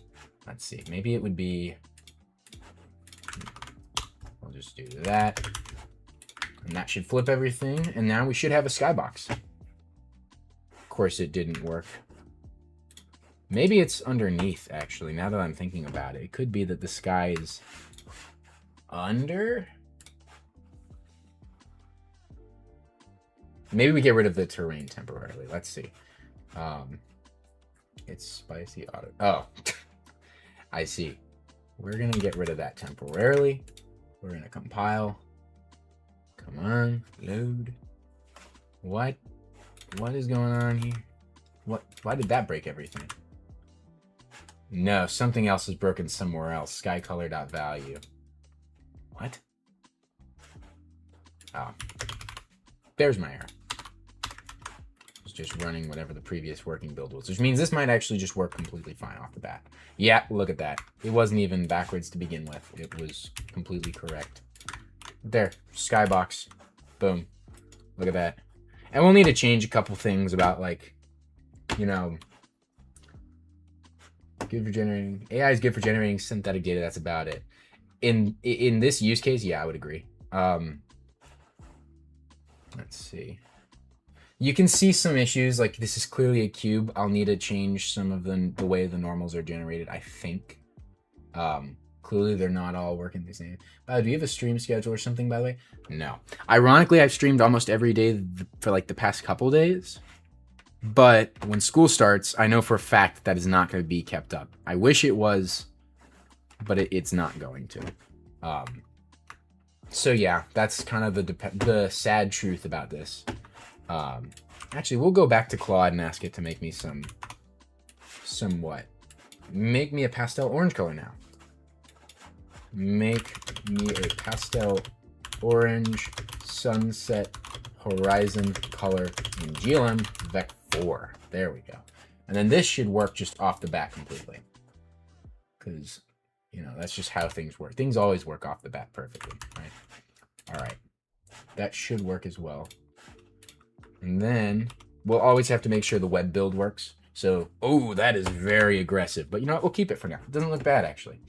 Let's see. Maybe it would be... We'll just do that. And that should flip everything. And now we should have a skybox. Of course, it didn't work. Maybe it's underneath, actually, now that I'm thinking about it. It could be that the sky is under... Maybe we get rid of the terrain temporarily. Let's see. It's spicy auto. Oh, I see. We're going to get rid of that temporarily. We're going to compile. Come on, load. What is going on here? Why did that break everything? No, something else is broken somewhere else. Skycolor.value. What? Oh. There's my error. Just running whatever the previous working build was, which means this might actually just work completely fine off the bat. Yeah, look at that. It wasn't even backwards to begin with. It was completely correct. There, skybox. Boom. Look at that. And we'll need to change a couple things about, like, you know, good for generating... AI is good for generating synthetic data. That's about it. In this use case, yeah, I would agree. Let's see. You can see some issues, like this is clearly a cube. I'll need to change some of the way the normals are generated, I think. Clearly they're not all working the same. Do you have a stream schedule or something, by the way? No. Ironically, I've streamed almost every day for like the past couple days. But when school starts, I know for a fact that is not going to be kept up. I wish it was, but it's not going to. So yeah, that's kind of the sad truth about this. Actually, we'll go back to Claude and ask it to make me some what? Make me a pastel orange color now. Make me a pastel orange sunset horizon color in GLM vec4. There we go. And then this should work just off the bat completely. Because, you know, that's just how things work. Things always work off the bat perfectly, right? All right. That should work as well. And then we'll always have to make sure the web build works. So, oh, that is very aggressive. But you know what? We'll keep it for now. It doesn't look bad, actually.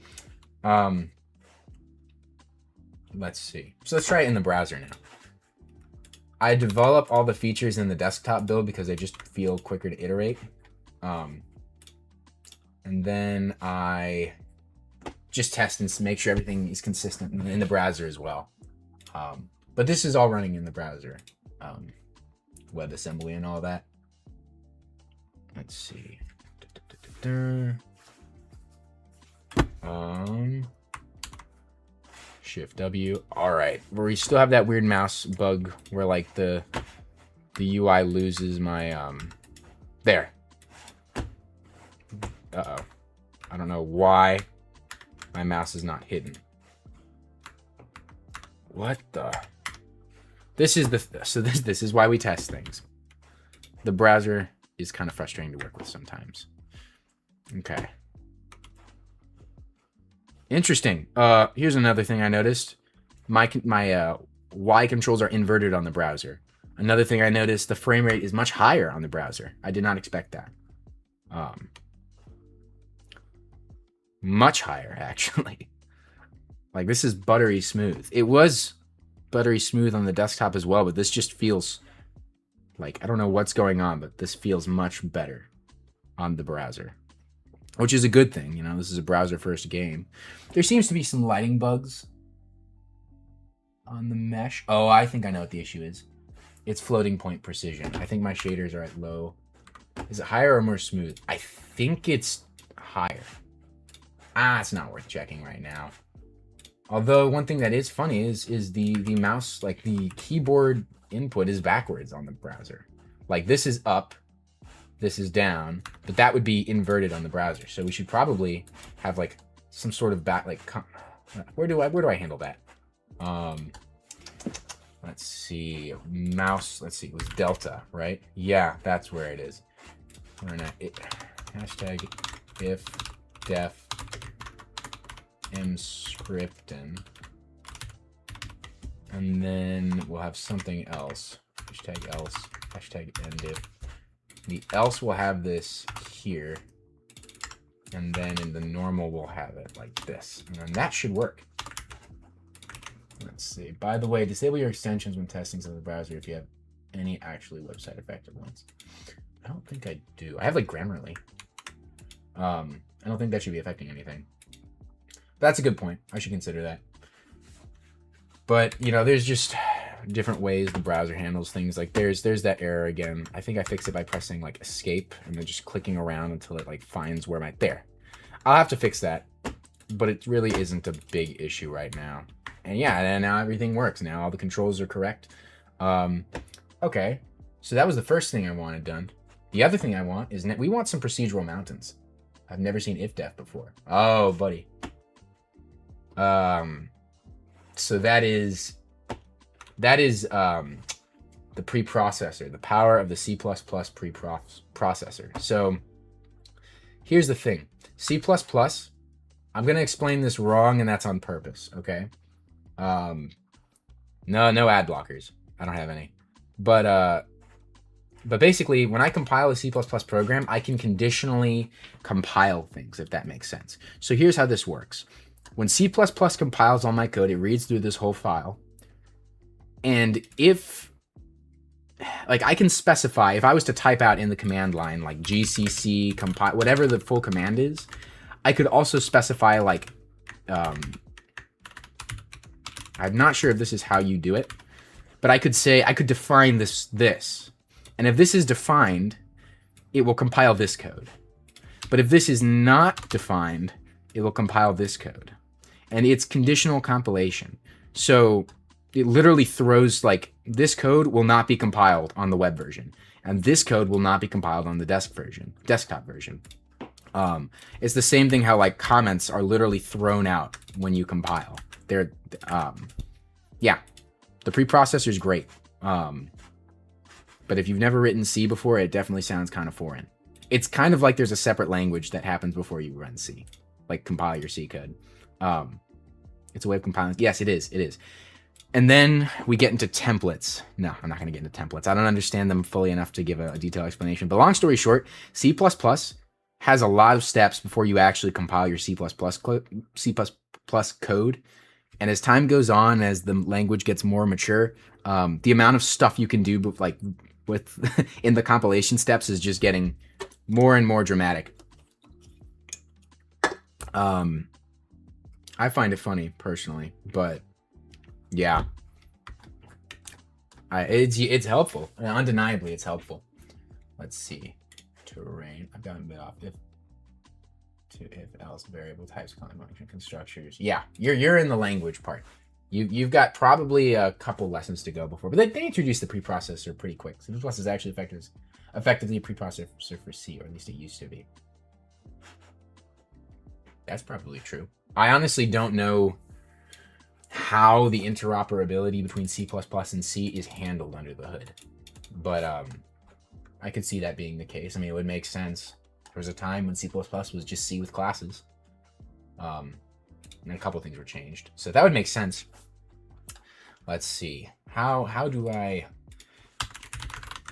Let's see. So let's try it in the browser now. I develop all the features in the desktop build because they just feel quicker to iterate. And then I just test and make sure everything is consistent in the browser as well. But this is all running in the browser. WebAssembly and all that. Let's see. Shift W. All right. We still have that weird mouse bug where like the UI loses my there. Uh-oh. I don't know why my mouse is not hidden. What the? This is this is why we test things. The browser is kind of frustrating to work with sometimes. Okay. Interesting. Here's another thing I noticed. My Y controls are inverted on the browser. Another thing I noticed, the frame rate is much higher on the browser. I did not expect that. Much higher, actually. Like, this is buttery smooth. It was buttery smooth on the desktop as well, but this just feels like, I don't know what's going on, but this feels much better on the browser, which is a good thing. You know, this is a browser first game. There seems to be some lighting bugs on the mesh. Oh, I think I know what the issue is. It's floating point precision. I think my shaders are at low. Is it higher or more smooth? I think it's higher. It's not worth checking right now. Although one thing that is funny is the mouse, like the keyboard input is backwards on the browser. Like this is up, this is down, but that would be inverted on the browser. So we should probably have like some sort of back, like where do I handle that? Let's see, mouse. Let's see, it was Delta, right? Yeah, that's where it is. We're gonna hashtag if def mscripten, and then we'll have something else. Hashtag else. Hashtag endif. The else will have this here, and then in the normal we'll have it like this, and then that should work. Let's see. By the way, disable your extensions when testing some of the browser if you have any actually website effective ones. I don't think I do. I have like Grammarly. I don't think that should be affecting anything. That's a good point. I should consider that. But, you know, there's just different ways the browser handles things. Like there's that error again. I think I fixed it by pressing like escape and then just clicking around until it like finds where my there. I'll have to fix that, but it really isn't a big issue right now. And yeah, and now everything works. Now all the controls are correct. Okay, so that was the first thing I wanted done. The other thing I want is we want some procedural mountains. I've never seen ifdef before. Oh, buddy. So that is the preprocessor, the power of the C++ preprocessor. So here's the thing. C++, I'm going to explain this wrong, and that's on purpose, okay? No ad blockers. I don't have any. But basically, when I compile a C++ program, I can conditionally compile things, if that makes sense. So here's how this works. When C++ compiles all my code, it reads through this whole file. And if, like, I can specify, if I was to type out in the command line, like gcc compile, whatever the full command is, I could also specify, like, I'm not sure if this is how you do it, but I could say, I could define this. And if this is defined, it will compile this code. But if this is not defined, it will compile this code. And it's conditional compilation. So it literally throws, like, this code will not be compiled on the web version. And this code will not be compiled on the desktop version. It's the same thing how, like, comments are literally thrown out when you compile. They're, yeah, the preprocessor is great. But if you've never written C before, it definitely sounds kind of foreign. It's kind of like there's a separate language that happens before you run C, like compile your C code. It's a way of compiling. Yes, it is. It is. And then we get into templates. No, I'm not going to get into templates. I don't understand them fully enough to give a detailed explanation. But long story short, C++ has a lot of steps before you actually compile your C++ code. And as time goes on, as the language gets more mature, the amount of stuff you can do with in the compilation steps is just getting more and more dramatic. I find it funny personally, but yeah, it's helpful. Undeniably, it's helpful. Let's see. Terrain. I've gotten a bit off. If else variable types, calling function constructors. Yeah, you're in the language part. You've got probably a couple lessons to go before, but they introduced the preprocessor pretty quick. C++ is actually effectively a preprocessor for C, or at least it used to be. That's probably true. I honestly don't know how the interoperability between C++ and C is handled under the hood, but I could see that being the case. I mean, it would make sense. There was a time when C++ was just C with classes, and a couple things were changed, so that would make sense. Let's see. How do I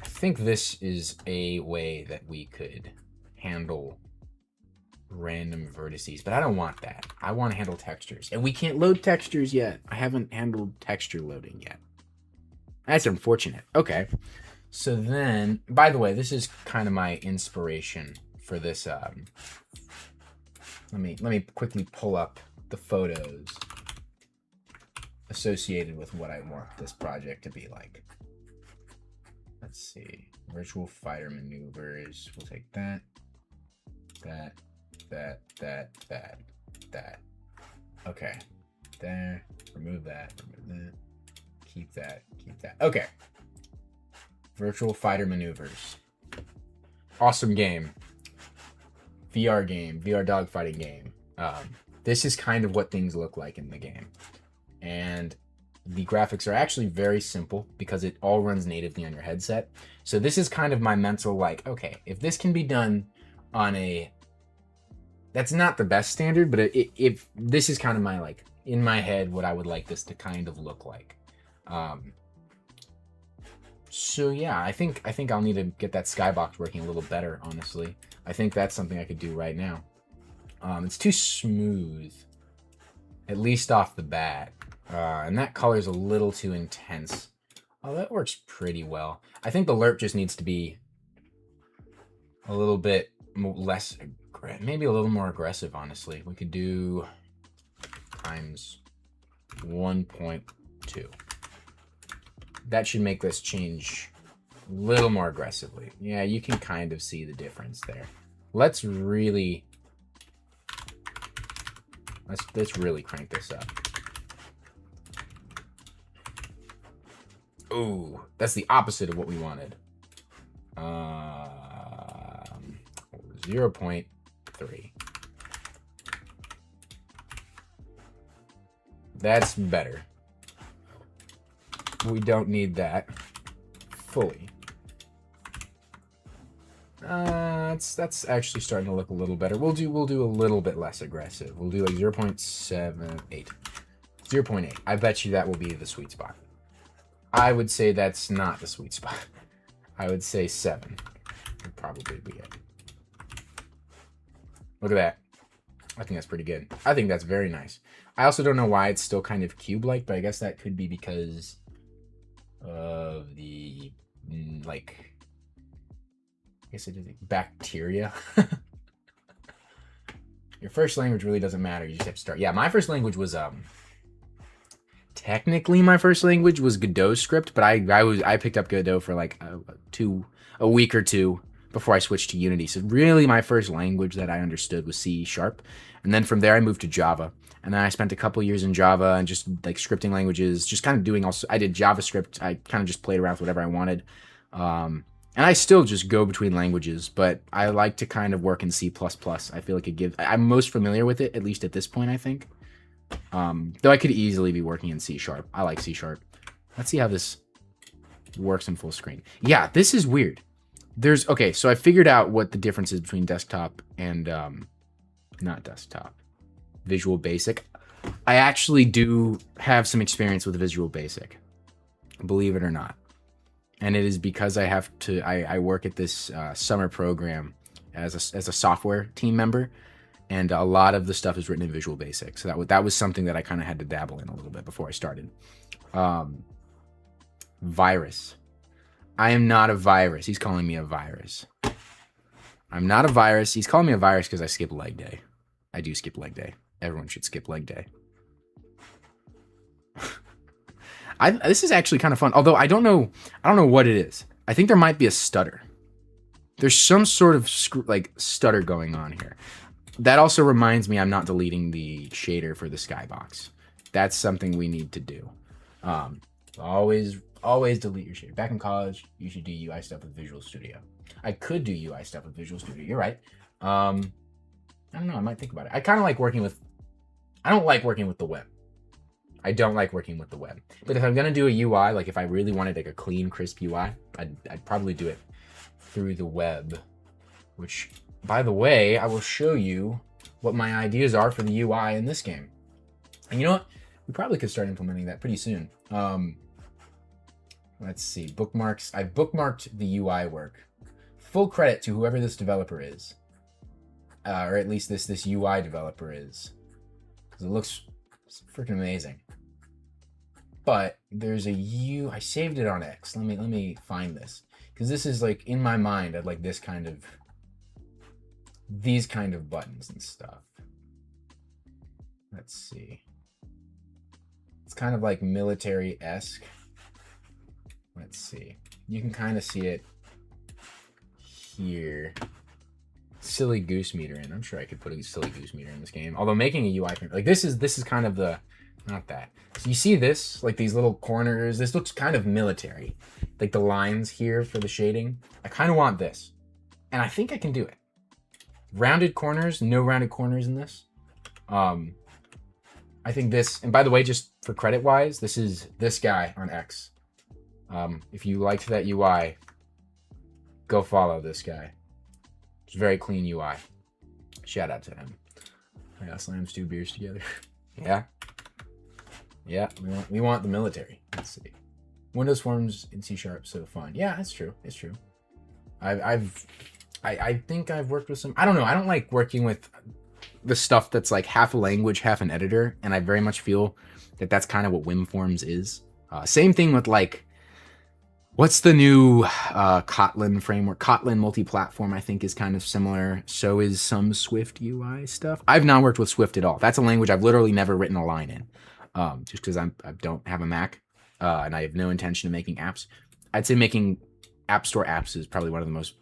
think this is a way that we could handle random vertices, but I don't want that. I want to handle textures, and we can't load textures yet. I haven't handled texture loading yet. That's unfortunate. Okay, so then, by the way, this is kind of my inspiration for this. Let me quickly pull up the photos associated with what I want this project to be like. Let's see. Virtual fighter maneuvers. We'll take that. Okay. There. Remove that. Keep that. Okay. Virtual fighter maneuvers. Awesome game. VR game. VR dogfighting game. This is kind of what things look like in the game. And the graphics are actually very simple because it all runs natively on your headset. So this is kind of my mental, like, okay, if this can be done on a, that's not the best standard, but if this is kind of my, like, in my head, what I would like this to kind of look like. So yeah, I think I'll need to get that skybox working a little better, honestly. I think that's something I could do right now. It's too smooth, at least off the bat. And that color's a little too intense. Oh, that works pretty well. I think the lerp just needs to be a little bit less, maybe a little more aggressive, honestly. We could do times 1.2. That should make this change a little more aggressively. Yeah, you can kind of see the difference there. Let's really crank this up. Ooh, that's the opposite of what we wanted. 0.3. That's better. We don't need that fully. That's actually starting to look a little better. We'll do a little bit less aggressive. We'll do like 0.78. 0.8. I bet you that will be the sweet spot. I would say that's not the sweet spot. I would say 7 would probably be it. Look at that. I think that's pretty good. I think that's very nice. I also don't know why it's still kind of cube-like, but I guess that could be because of the, like, I guess it is bacteria. Your first language really doesn't matter. You just have to start. Yeah, my first language was, technically my first language was Godot script, but I picked up Godot for like a week or two before I switched to Unity. So really my first language that I understood was C#. And then from there I moved to Java. And then I spent a couple years in Java and just like scripting languages, just kind of doing also, I did JavaScript. I kind of just played around with whatever I wanted. And I still just go between languages, but I like to kind of work in C++. I feel like it gives, I'm most familiar with it, at least at this point, I think. Though I could easily be working in C#. I like C#. Let's see how this works in full screen. Yeah, this is weird. Okay, so I figured out what the difference is between desktop and, not desktop, Visual Basic. I actually do have some experience with Visual Basic, believe it or not. And it is because I work at this summer program as a software team member. And a lot of the stuff is written in Visual Basic. So that was something that I kind of had to dabble in a little bit before I started. Virus. I am not a virus. He's calling me a virus. I'm not a virus. He's calling me a virus because I skip leg day. I do skip leg day. Everyone should skip leg day. This is actually kind of fun. Although I don't know what it is. I think there might be a stutter. There's some sort of like stutter going on here. That also reminds me I'm not deleting the shader for the skybox. That's something we need to do. Always delete your shader. Back in college, you should do UI stuff with Visual Studio. I could do UI stuff with Visual Studio. You're right. I don't know. I might think about it. I kind of like working with. I don't like working with the web. I don't like working with the web. But if I'm gonna do a UI, like if I really wanted like a clean, crisp UI, I'd probably do it through the web. Which, by the way, I will show you what my ideas are for the UI in this game. And you know what? We probably could start implementing that pretty soon. Let's see, bookmarks. I bookmarked the UI work. Full credit to whoever this developer is, or at least this UI developer is, because it looks freaking amazing. But there's I saved it on X. Let me find this, because this is like in my mind. I'd like these kind of buttons and stuff. Let's see. It's kind of like military-esque. Let's see. You can kind of see it here. Silly goose meter in. I'm sure I could put a silly goose meter in this game. Although making a UI like this is kind of the not that. So you see this, like these little corners. This looks kind of military. Like the lines here for the shading. I kind of want this. And I think I can do it. Rounded corners, no rounded corners in this. I think this, and by the way, just for credit wise, this is this guy on X. If you liked that UI, go follow this guy. It's very clean UI. Shout out to him. Yeah, slams 2 beers together. Yeah. Yeah, we want the military. Let's see. Windows Forms in C# so fun. Yeah, that's true. It's true. I think I've worked with some. I don't know. I don't like working with the stuff that's like half a language, half an editor, and I very much feel that that's kind of what WinForms is. Same thing with like, what's the new Kotlin framework? Kotlin multi-platform, I think, is kind of similar. So is some Swift UI stuff. I've not worked with Swift at all. That's a language I've literally never written a line in, just because I don't have a Mac, and I have no intention of making apps. I'd say making App Store apps is probably one of the most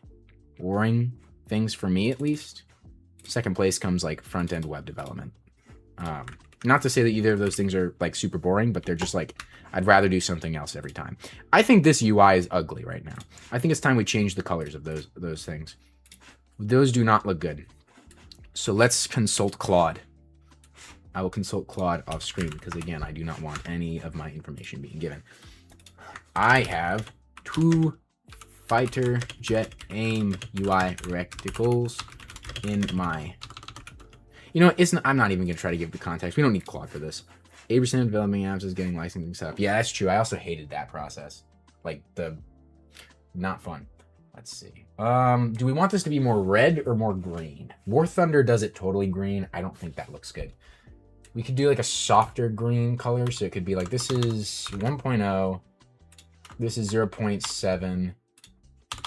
boring things for me, at least. Second place comes like front-end web development. Not to say that either of those things are like super boring, but they're just like, I'd rather do something else every time. I think this UI is ugly right now. I think it's time we change the colors of those things. Those do not look good. So let's consult Claude. I will consult Claude off screen because, again, I do not want any of my information being given. I have 2 fighter jet aim UI reticles in my... You know, I'm not even going to try to give the context. We don't need Claude for this. 8% of developing apps is getting licensing stuff. Yeah, that's true. I also hated that process. Like, not fun. Let's see. Do we want this to be more red or more green? War Thunder does it totally green. I don't think that looks good. We could do like a softer green color. So it could be like, this is 1.0. This is 0.7.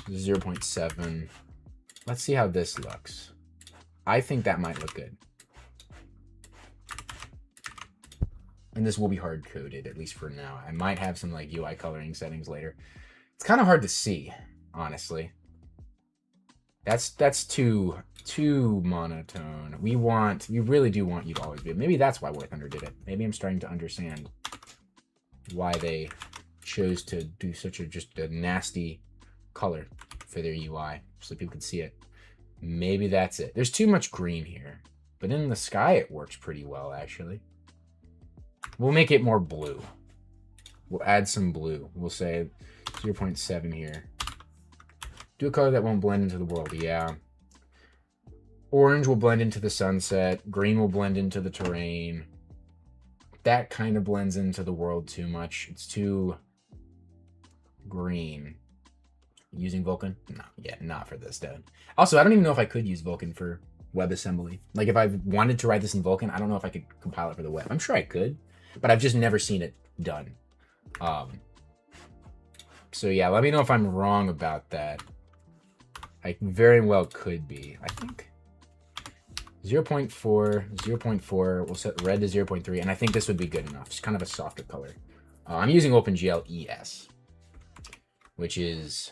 This is 0.7. Let's see how this looks. I think that might look good. And this will be hard coded, at least for now. I might have some like UI coloring settings later. It's kind of hard to see, honestly. That's too monotone. We really do want you to always be. Maybe that's why War Thunder did it. Maybe I'm starting to understand why they chose to do such just a nasty color for their UI, so people could see it. Maybe that's it. There's too much green here, but in the sky it works pretty well, actually. We'll make it more blue. We'll add some blue. We'll say 0.7 here. Do a color that won't blend into the world. Yeah. Orange will blend into the sunset. Green will blend into the terrain. That kind of blends into the world too much. It's too green. Using Vulkan? No, yeah, not for this, dude. Also, I don't even know if I could use Vulkan for WebAssembly. Like, if I wanted to write this in Vulkan, I don't know if I could compile it for the web. I'm sure I could, but I've just never seen it done. So yeah, let me know if I'm wrong about that. I very well could be. I think 0.4, 0.4. We'll set red to 0.3, and I think this would be good enough. It's kind of a softer color. I'm using OpenGL ES, which is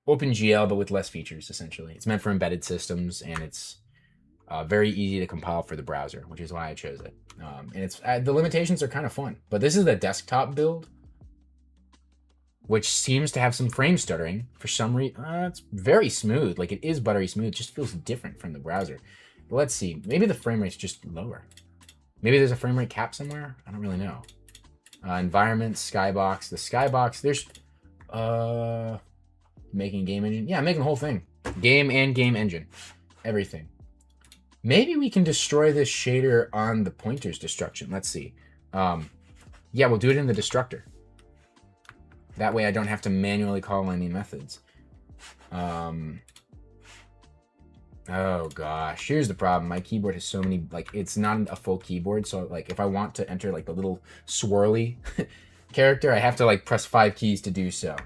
OpenGL, but with less features, essentially. It's meant for embedded systems, and it's very easy to compile for the browser, which is why I chose it. And it's the limitations are kind of fun. But this is the desktop build, which seems to have some frame stuttering for some reason. It's very smooth. Like, it is buttery smooth. It just feels different from the browser. But let's see. Maybe the frame rate's just lower. Maybe there's a frame rate cap somewhere. I don't really know. Environment, Skybox. The Skybox, there's making game engine. Yeah, I'm making the whole thing. Game and game engine. Everything. Maybe we can destroy this shader on the pointers destruction. Let's see. Yeah, we'll do it in the destructor. That way I don't have to manually call any methods. Oh gosh, here's the problem. My keyboard has so many, like, it's not a full keyboard. So like if I want to enter like the little swirly character, I have to like press 5 keys to do so.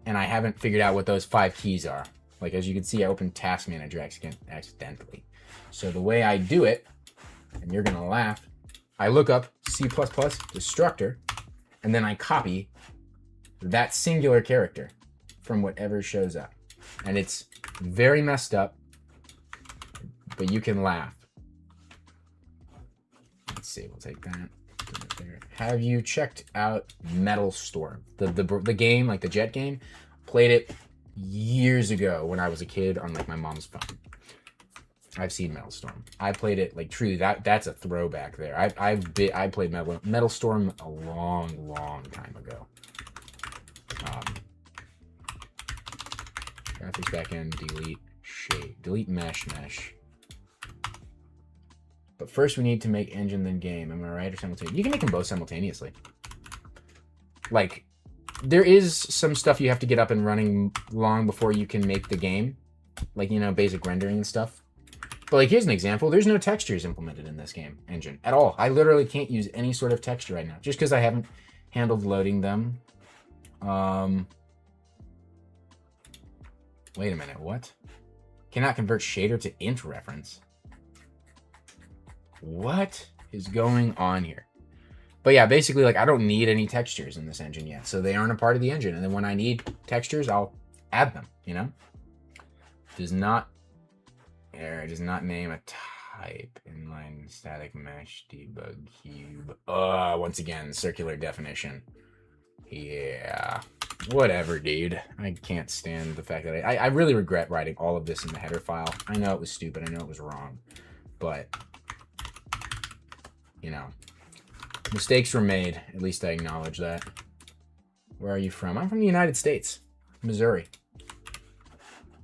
And I haven't figured out what those 5 keys are. Like, as you can see, I opened Task Manager accidentally. So the way I do it, and you're gonna laugh, I look up C++ destructor, and then I copy that singular character from whatever shows up. And it's very messed up, but you can laugh. Let's see, we'll take that. Put it there. Have you checked out Metal Storm? The game, like the jet game? Played it years ago when I was a kid on like my mom's phone. I've seen Metal Storm. I played it like truly. That's a throwback there. I played Metal Storm a long time ago. Graphics backend, delete shade, delete mesh. But first we need to make engine then game. Am I right? Or simultaneously? You can make them both simultaneously. Like, there is some stuff you have to get up and running long before you can make the game. Like, you know, basic rendering and stuff. But like, here's an example. There's no textures implemented in this game engine at all. I literally can't use any sort of texture right now, just because I haven't handled loading them. Wait a minute, what? Cannot convert shader to int reference. What is going on here? But yeah, basically, like, I don't need any textures in this engine yet, so they aren't a part of the engine. And then when I need textures, I'll add them, you know? Does not name a type. Inline static mesh debug cube. Once again, circular definition. Yeah. Whatever, dude. I can't stand the fact that I really regret writing all of this in the header file. I know it was stupid. I know it was wrong. But, you know, mistakes were made. At least I acknowledge that. Where are you from? I'm from the United States. Missouri.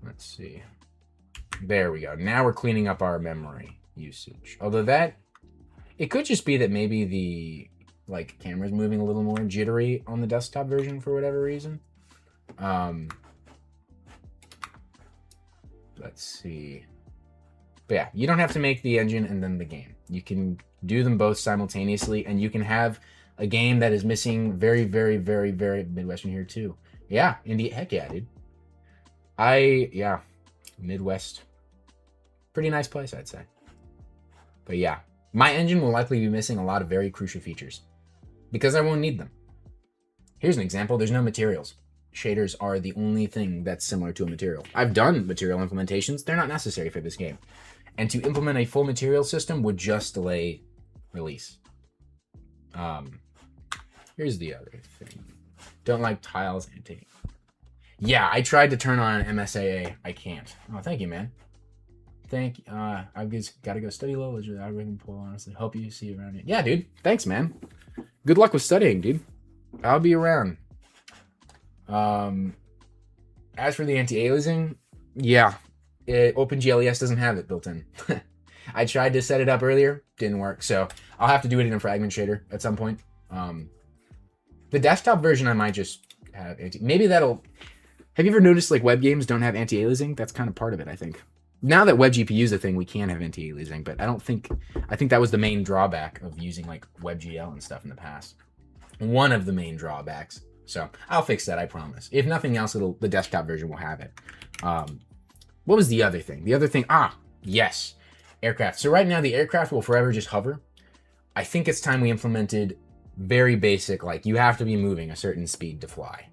Let's see. There we go. Now we're cleaning up our memory usage. Although it could just be that maybe the like camera's moving a little more jittery on the desktop version for whatever reason. Let's see. But yeah, you don't have to make the engine and then the game. You can do them both simultaneously, and you can have a game that is missing very Midwestern here too. Yeah, India. Heck yeah, dude. Yeah, Midwest. Pretty nice place, I'd say. But yeah, my engine will likely be missing a lot of very crucial features because I won't need them. Here's an example. There's no materials. Shaders are the only thing that's similar to a material. I've done material implementations. They're not necessary for this game. And to implement a full material system would just delay release. Here's the other thing. Don't like tiles and yeah, I tried to turn on MSAA. I can't. Oh, thank you, man. I've just got to go study low legit algorithm pool, honestly. Hope you see you around it. Yeah, dude. Thanks, man. Good luck with studying, dude. I'll be around. As for the anti-aliasing, yeah, OpenGL doesn't have it built in. I tried to set it up earlier, didn't work, so I'll have to do it in a fragment shader at some point. The desktop version I might just have maybe that'll. Have you ever noticed like web games don't have anti-aliasing? That's kind of part of it, I think. Now that WebGPU is a thing, we can have anti-aliasing, but I think that was the main drawback of using like WebGL and stuff in the past. One of the main drawbacks. So I'll fix that, I promise. If nothing else, the desktop version will have it. What was the other thing? The other thing, yes, aircraft. So right now the aircraft will forever just hover. I think it's time we implemented very basic, like you have to be moving a certain speed to fly.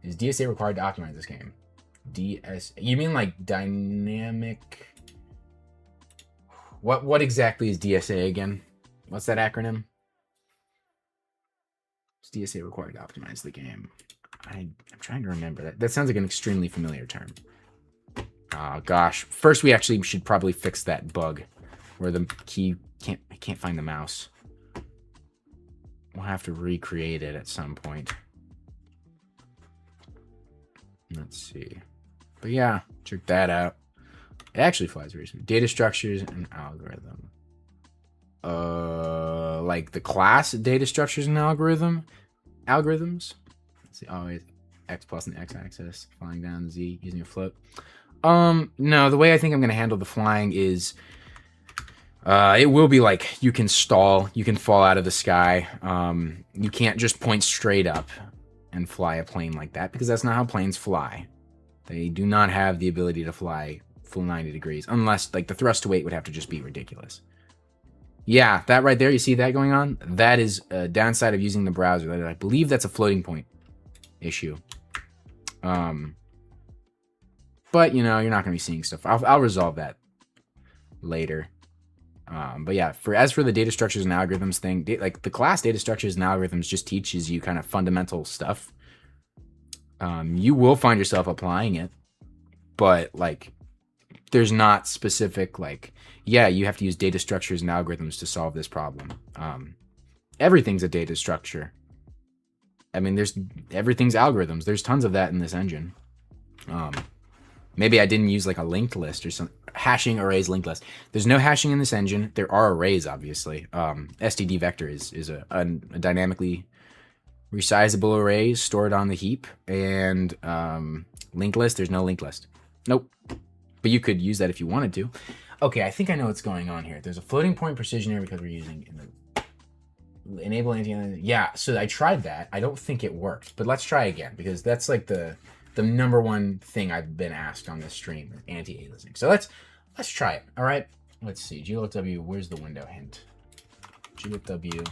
Is DSA required to optimize this game? DSA, you mean like dynamic? What exactly is DSA again? What's that acronym? Is DSA required to optimize the game? I'm trying to remember that. That sounds like an extremely familiar term. Oh gosh. First, we actually should probably fix that bug where the key I can't find the mouse. We'll have to recreate it at some point. Let's see. But yeah, check that out. It actually flies very smooth. Data structures and algorithm. Like the class data structures and algoritms. Let's see. Always X plus and X axis, flying down Z using a float. No, the way I think I'm gonna handle the flying is it will be like you can stall, you can fall out of the sky. You can't just point straight up and fly a plane like that because that's not how planes fly. They do not have the ability to fly full 90 degrees unless like the thrust to weight would have to just be ridiculous. Yeah, that right there, you see that going on? That is a downside of using the browser. I believe that's a floating point issue. But you know, you're not going to be seeing stuff. I'll resolve that later. But yeah, as for the data structures and algorithms thing, like the class data structures and algorithms just teaches you kind of fundamental stuff. You will find yourself applying it, but like there's not specific like, yeah, you have to use data structures and algorithms to solve this problem. Everything's a data structure. I mean, everything's algorithms. There's tons of that in this engine. Maybe I didn't use like a linked list or something. Hashing arrays linked list. There's no hashing in this engine. There are arrays, obviously. STD vector is a dynamically resizable array stored on the heap. And linked list, there's no linked list. Nope. But you could use that if you wanted to. Okay, I think I know what's going on here. There's a floating point precision here because we're using enable anti. Yeah, so I tried that. I don't think it worked, but let's try again because that's like the number one thing I've been asked on this stream, anti-aliasing. So let's try it. All right. Let's see. GLW. Where's the window hint? GLW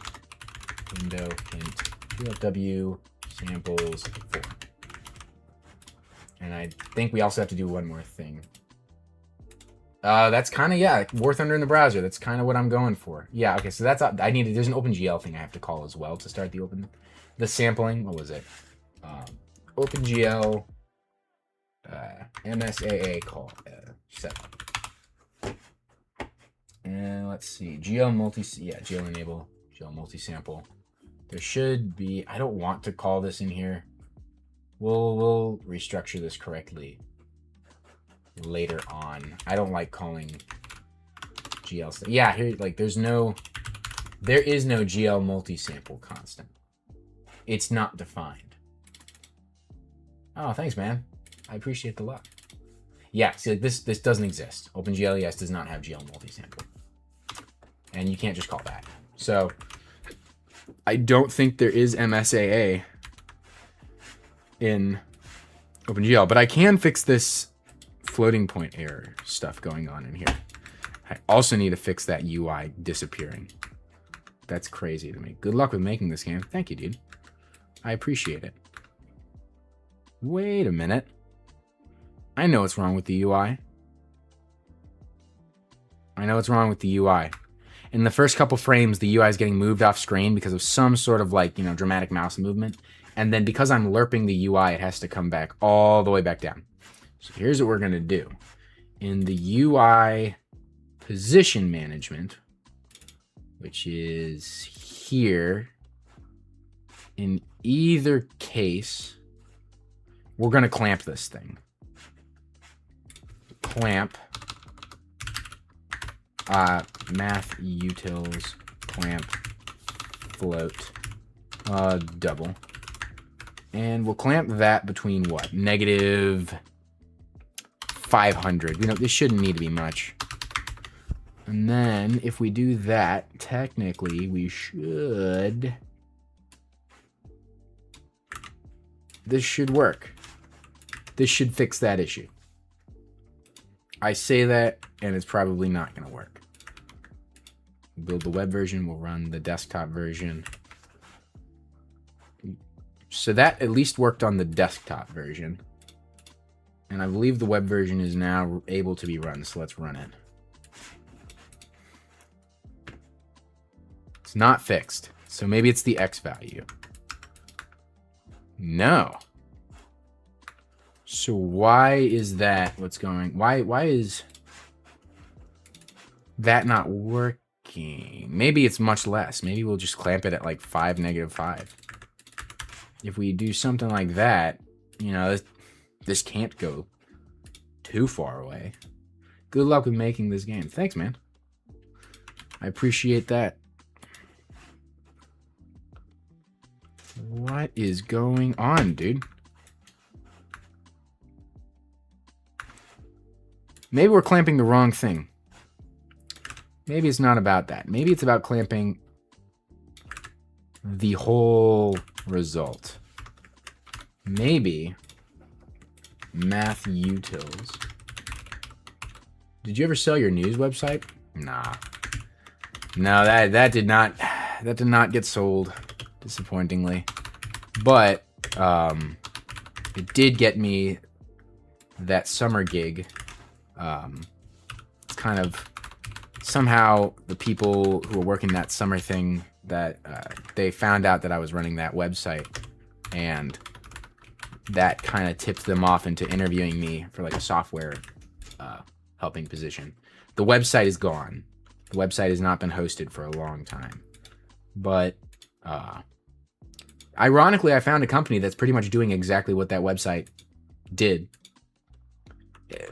window hint. GLW samples 4. And I think we also have to do one more thing. That's kind of, yeah, War Thunder in the browser. That's kind of what I'm going for. Yeah, okay, so there's an OpenGL thing I have to call as well to start the sampling. What was it? OpenGL MSAA call set. And let's see, GL enable, GL multi-sample. There should be, I don't want to call this in here. We'll restructure this correctly later on. I don't like calling GL stuff. Yeah, here, like there is no GL multi-sample constant. It's not defined. Oh, thanks, man. I appreciate the luck. Yeah, see, like this doesn't exist. OpenGL does not have GL multi-sample. And you can't just call that. So I don't think there is MSAA in OpenGL, but I can fix this floating point error stuff going on in here. I also need to fix that UI disappearing. That's crazy to me. Good luck with making this game. Thank you, dude. I appreciate it. Wait a minute. I know what's wrong with the UI. I know what's wrong with the UI. In the first couple frames, the UI is getting moved off screen because of some sort of like, dramatic mouse movement. And then because I'm lerping the UI, it has to come back all the way back down. So here's what we're going to do. In the UI position management, which is here, in either case, we're going to clamp this thing. Clamp math utils clamp float double. And we'll clamp that between what? -500. This shouldn't need to be much. And then if we do that, technically we should... This should work. This should fix that issue. I say that, and it's probably not going to work. build the web version, we'll run the desktop version. So that at least worked on the desktop version. And I believe the web version is now able to be run, so let's run it. It's not fixed, so maybe it's the X value. No. So why is that what's going? Why is that not working? Maybe it's much less. Maybe we'll just clamp it at like 5, -5. If we do something like that, you know, this can't go too far away. Good luck with making this game. Thanks, man. I appreciate that. What is going on, dude? Maybe we're clamping the wrong thing. Maybe it's not about that. Maybe it's about clamping the whole result. Maybe math utils. Did you ever sell your news website? Nah. No, that did not get sold, disappointingly. But it did get me that summer gig. Kind of somehow the people who were working that summer thing, that they found out that I was running that website, and that kind of tipped them off into interviewing me for like a software helping position. The website is gone. The website has not been hosted for a long time. But ironically, I found a company that's pretty much doing exactly what that website did.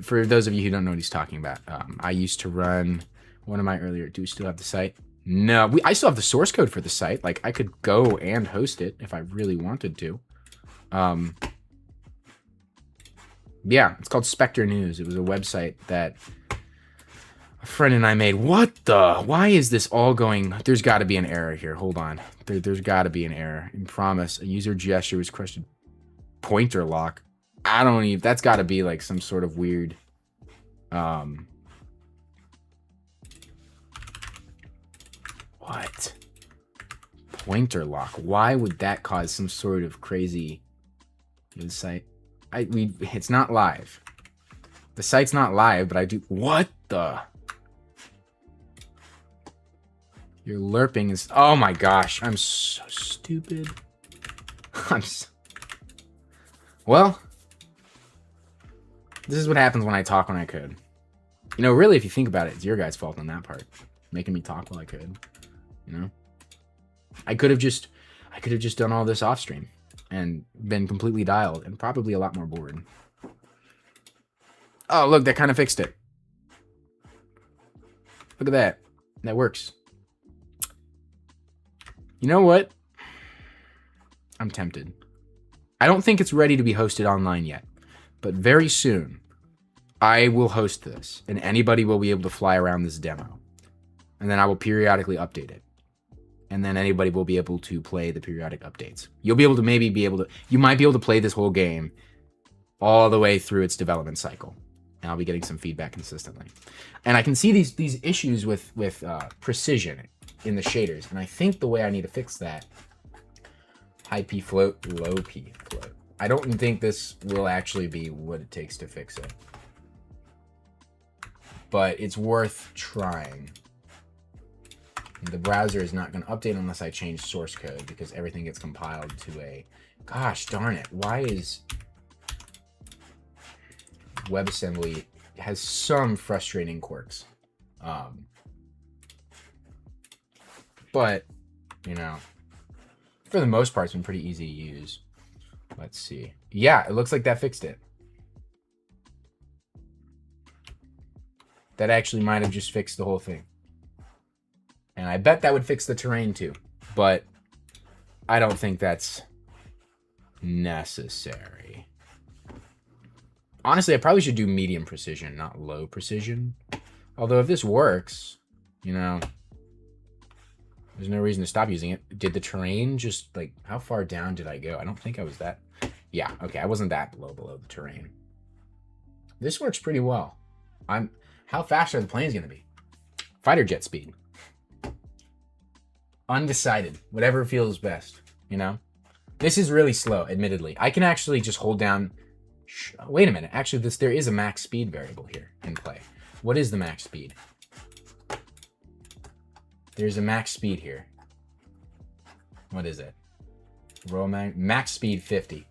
For those of you who don't know what he's talking about, I used to run one of my earlier... Do we still have the site? No, I still have the source code for the site. Like, I could go and host it if I really wanted to. Yeah, it's called Spectre News. It was a website that a friend and I made. What the? Why is this all going? There's got to be an error here. Hold on. There's got to be an error. I promise. A user gesture was questioned. Pointer lock. I don't even... That's got to be like some sort of weird... What? Pointer lock. Why would that cause some sort of crazy... The site... It's not live. The site's not live, but I do... What the... Your lerping is... Oh my gosh. I'm so stupid. Well... This is what happens when I talk when I could. You know, really, if you think about it, it's your guys' fault on that part. Making me talk while I could. You know? I could have just done all this off stream and been completely dialed and probably a lot more bored. Oh, look, that kind of fixed it. Look at that. That works. You know what? I'm tempted. I don't think it's ready to be hosted online yet. But very soon, I will host this, and anybody will be able to fly around this demo. And then I will periodically update it. And then anybody will be able to play the periodic updates. You'll be able to you might be able to play this whole game all the way through its development cycle. And I'll be getting some feedback consistently. And I can see these issues with precision in the shaders. And I think the way I need to fix that, high P float, low P float. I don't think this will actually be what it takes to fix it. But it's worth trying. The browser is not going to update unless I change source code, because everything gets compiled to a... Gosh darn it. Why is... WebAssembly has some frustrating quirks. But, you know, for the most part, it's been pretty easy to use. Let's see. Yeah, it looks like that fixed it. That actually might have just fixed the whole thing. And I bet that would fix the terrain too. But I don't think that's necessary. Honestly, I probably should do medium precision, not low precision. Although if this works, you know, there's no reason to stop using it. Did the terrain just, like, how far down did I go? I don't think I was that... Yeah, okay, I wasn't that below the terrain. This works pretty well. How fast are the planes going to be? Fighter jet speed. Undecided. Whatever feels best, you know? This is really slow, admittedly. I can actually just hold down... Wait a minute. Actually, there is a max speed variable here in play. What is the max speed? There's a max speed here. What is it? Roll max speed 50.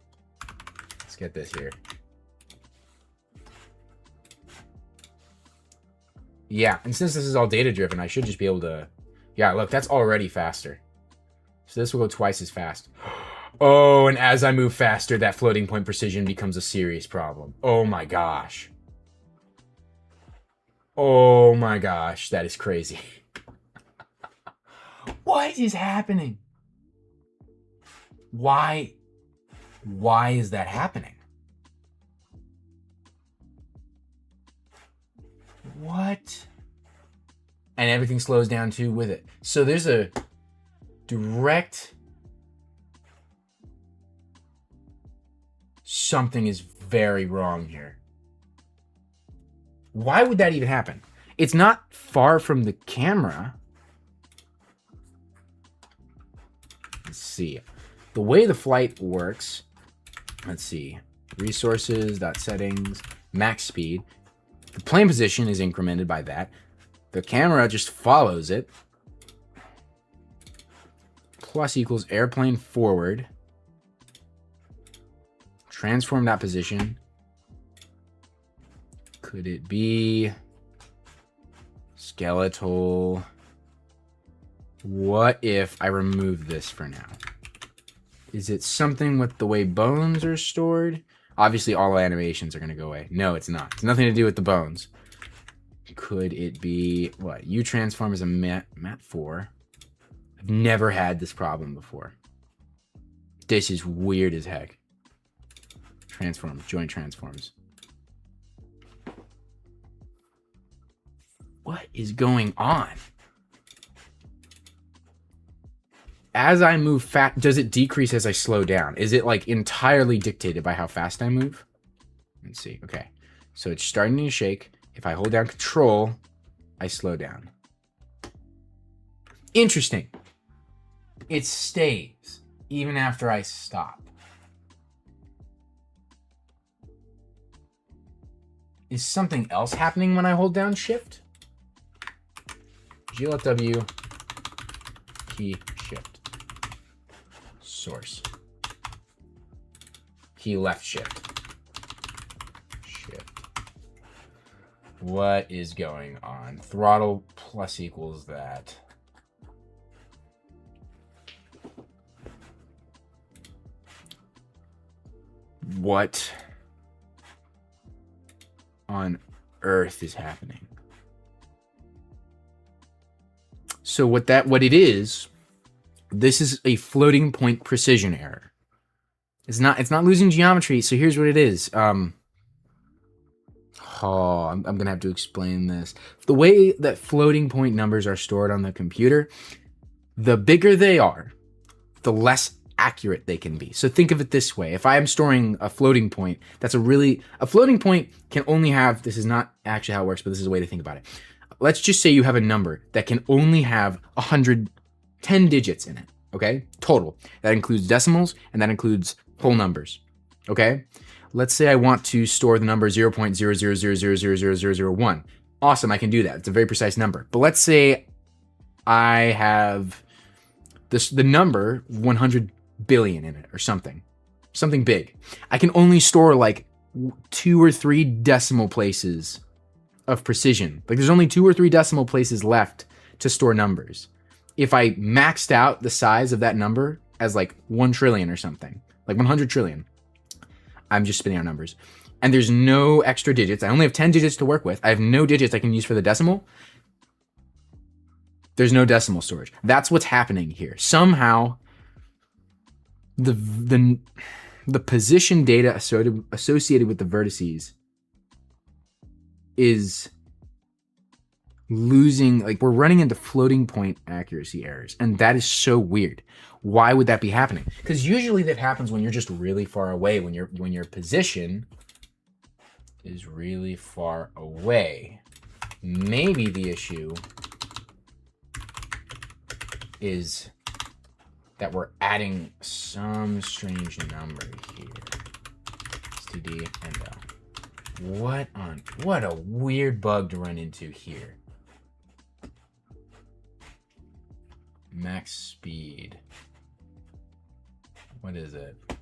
Let's get this here. Yeah, and since this is all data driven, I should just be able to... Yeah, look, that's already faster. So this will go twice as fast. Oh, and as I move faster, that floating point precision becomes a serious problem. Oh my gosh. Oh my gosh, that is crazy. What is happening? Why is that happening? What? And everything slows down too with it. So there's a direct... Something is very wrong here. Why would that even happen? It's not far from the camera. Let's see. The way the flight works, let's see. Resources, settings, max speed. The plane position is incremented by that. The camera just follows it. Plus equals airplane forward. Transform that position. Could it be skeletal? What if I remove this for now? Is it something with the way bones are stored? Obviously, all animations are going to go away. No, it's not. It's nothing to do with the bones. Could it be, what? U transform is a mat 4. I've never had this problem before. This is weird as heck. Transform, joint transforms. What is going on? As I move fast, does it decrease as I slow down? Is it like entirely dictated by how fast I move? Let's see. Okay. So it's starting to shake. If I hold down control, I slow down. Interesting. It stays even after I stop. Is something else happening when I hold down shift? GLFW, key shift. Source. Key left shift. Shift. What is going on? Throttle plus equals that. What on earth is happening? So what it is, this is a floating point precision error. It's not losing geometry. So here's what it is. I'm gonna have to explain this. The way that floating point numbers are stored on the computer, the bigger they are, the less accurate they can be. So think of it this way. If I am storing a floating point, a floating point can only have, this is not actually how it works, but this is a way to think about it. Let's just say you have a number that can only have 110 digits in it, okay? Total. That includes decimals and that includes whole numbers, okay? Let's say I want to store the number 0.000000001. Awesome, I can do that. It's a very precise number. But let's say I have the number 100 billion in it or something big. I can only store like 2 or 3 decimal places of precision. Like there's only 2 or 3 decimal places left to store numbers. If I maxed out the size of that number as like 1 trillion or something, like 100 trillion, I'm just spinning out numbers, and there's no extra digits. I only have 10 digits to work with. I have no digits I can use for the decimal. There's no decimal storage. That's what's happening here. Somehow the position data associated with the vertices is losing, like we're running into floating point accuracy errors, and that is so weird. Why would that be happening? Because usually that happens when you're just really far away, when your position is really far away. Maybe the issue is that we're adding some strange number here. STD and what a weird bug to run into here. Max speed. What is it? It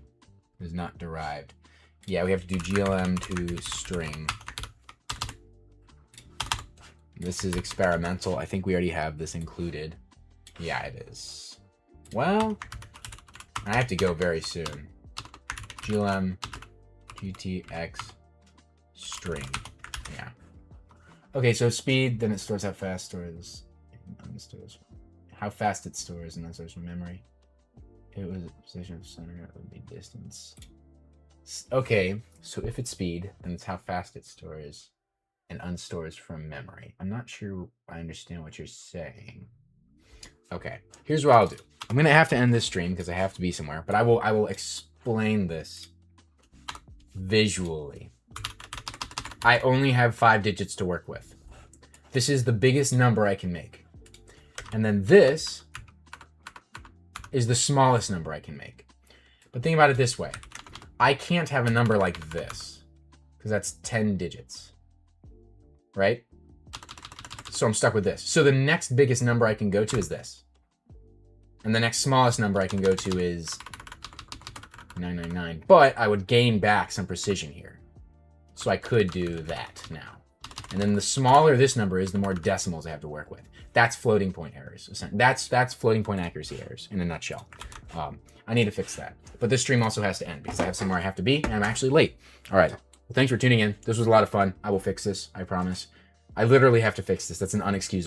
is not derived. Yeah, we have to do GLM to string. This is experimental. I think we already have this included. Yeah, it is. Well, I have to go very soon. GLM GTX string. Yeah. Okay, so speed, then it stores how fast stores, how fast it stores, and then stores from memory. It was position of center, it would be distance. Okay, so if it's speed, then it's how fast it stores and unstores from memory. I'm not sure I understand what you're saying. Okay, here's what I'll do. I'm gonna have to end this stream because I have to be somewhere, but I will explain this visually. I only have 5 digits to work with. This is the biggest number I can make. And then this is the smallest number I can make. But think about it this way. I can't have a number like this because that's 10 digits, right? So I'm stuck with this. So the next biggest number I can go to is this. And the next smallest number I can go to is 999. But I would gain back some precision here. So I could do that now. And then the smaller this number is, the more decimals I have to work with. That's floating point errors. That's floating point accuracy errors in a nutshell. I need to fix that. But this stream also has to end because I have somewhere I have to be and I'm actually late. All right. Well, thanks for tuning in. This was a lot of fun. I will fix this. I promise. I literally have to fix this. That's an unexcusable.